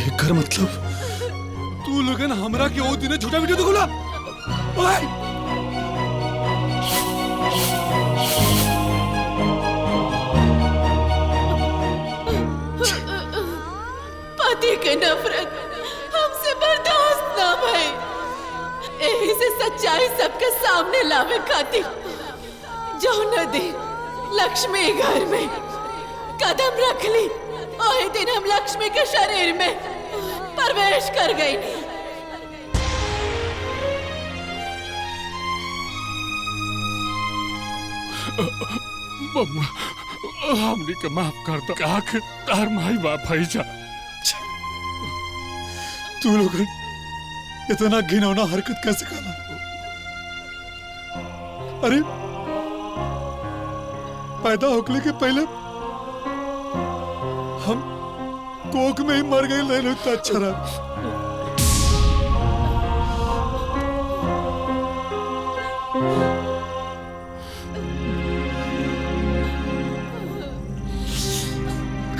एकर मतलब तू लोगन हमरा के ओ दिन झूठा वीडियो दिखोला। ओए पति के नफरत हमसे बर्दाश्त ना भई। यही से सच्चाई सबके सामने लावे खातिर जो नदी लक्ष्मी घर में कदम रख ली। वही दिन हम लक्ष्मी के शरीर में प्रवेश कर गई। बबुआ हमने के माफ कर दो। का के तार माई बाप है जा। तू लोग इतना घिनौना हरकत कैसे करा? अरे पैदा होने के पहले हम कोक में ही मर गए, लेने तो अच्छा रहा।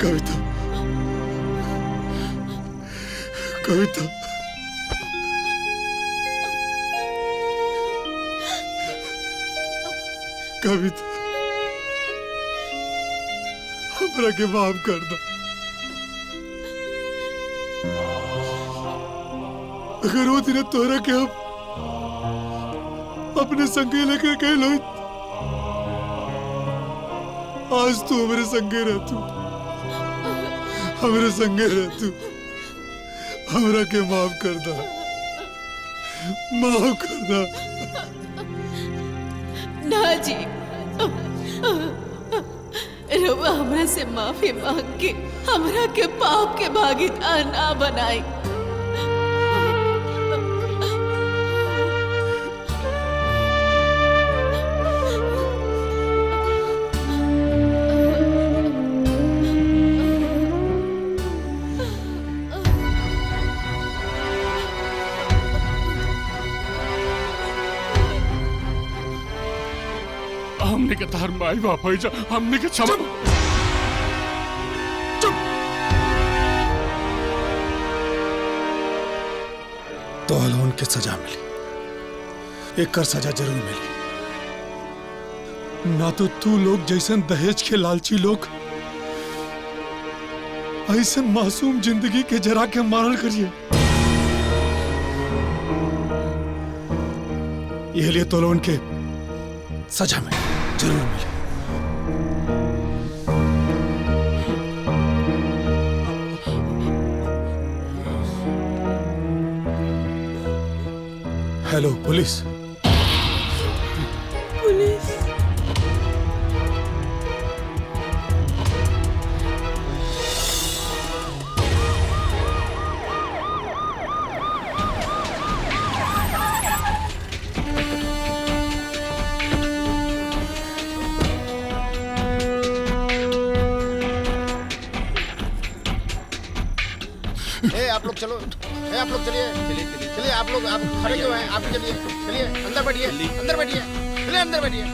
कविता, कविता, कविता, हमरा के माफ कर दो। अगर वो दिन तोरा के हम अपने संगे लेकर गए लो, आज तू हमारे संगे रह, तू हमारे संगे रह, तू हमरा के माफ कर दो, माफ कर दो। ना जी, रउआ हमरा से माफी मांग के हमरा के पाप के भागीदार ना बनाई। हमने के तार माई बाप है जा। हमने के क्षमा। तो अलोन के सजा मिली, एक कर सजा जरूर मिली। ना तो तू लोग जैसे दहेज के लालची लोग ऐसे मासूम जिंदगी के जरा के मारल करिए। ये लिए तो लोन के सजा मिली, जरूर मिली। Hello police. पुलिस आप लोग चलो, आप लोग चलिए चलिए चलिए, आप लोग आप खड़े क्यों हैं? आप चलिए चलिए, अंदर बैठिए, अंदर बैठिए, चलिए अंदर बैठिए।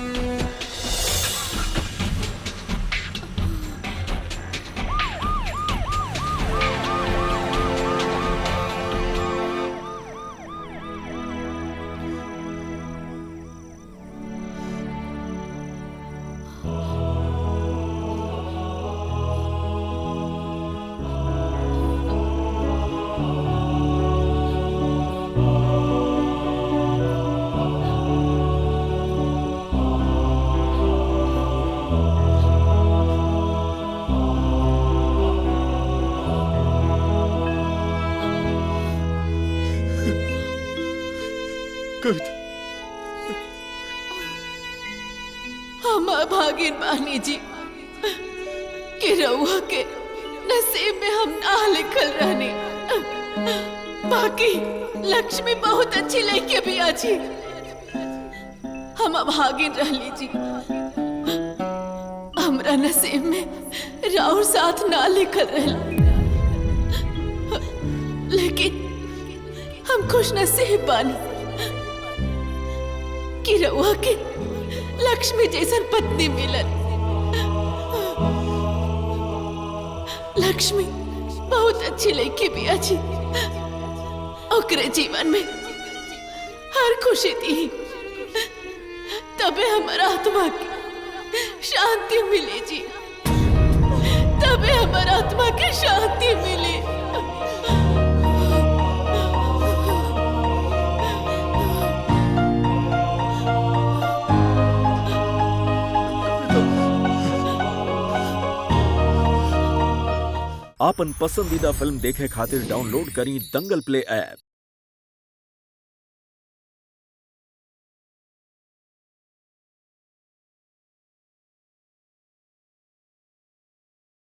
हम अभागिन बानी जी कि रउआ के नसीब में हम ना लिखल रहनी। बाकी लक्ष्मी बहुत अच्छी लड़की भी अच्छी, हम अभागिन रहली जी। हमरा नसीब में राउर साथ ना लिखल रहला, लेकिन हम खुश नसीब बानी कि रउआ के लक्ष्मी जैसन पत्नी मिलल। लक्ष्मी बहुत अच्छी लड़की भी अच्छी, ओकरे जीवन में हर खुशी थी, तबे हमारा आत्मा की शांति मिली जी, तबे हमारा आत्मा की शांति मिली। आपन पसंदीदा फिल्म देखे खातिर डाउनलोड करी दंगल प्ले ऐप।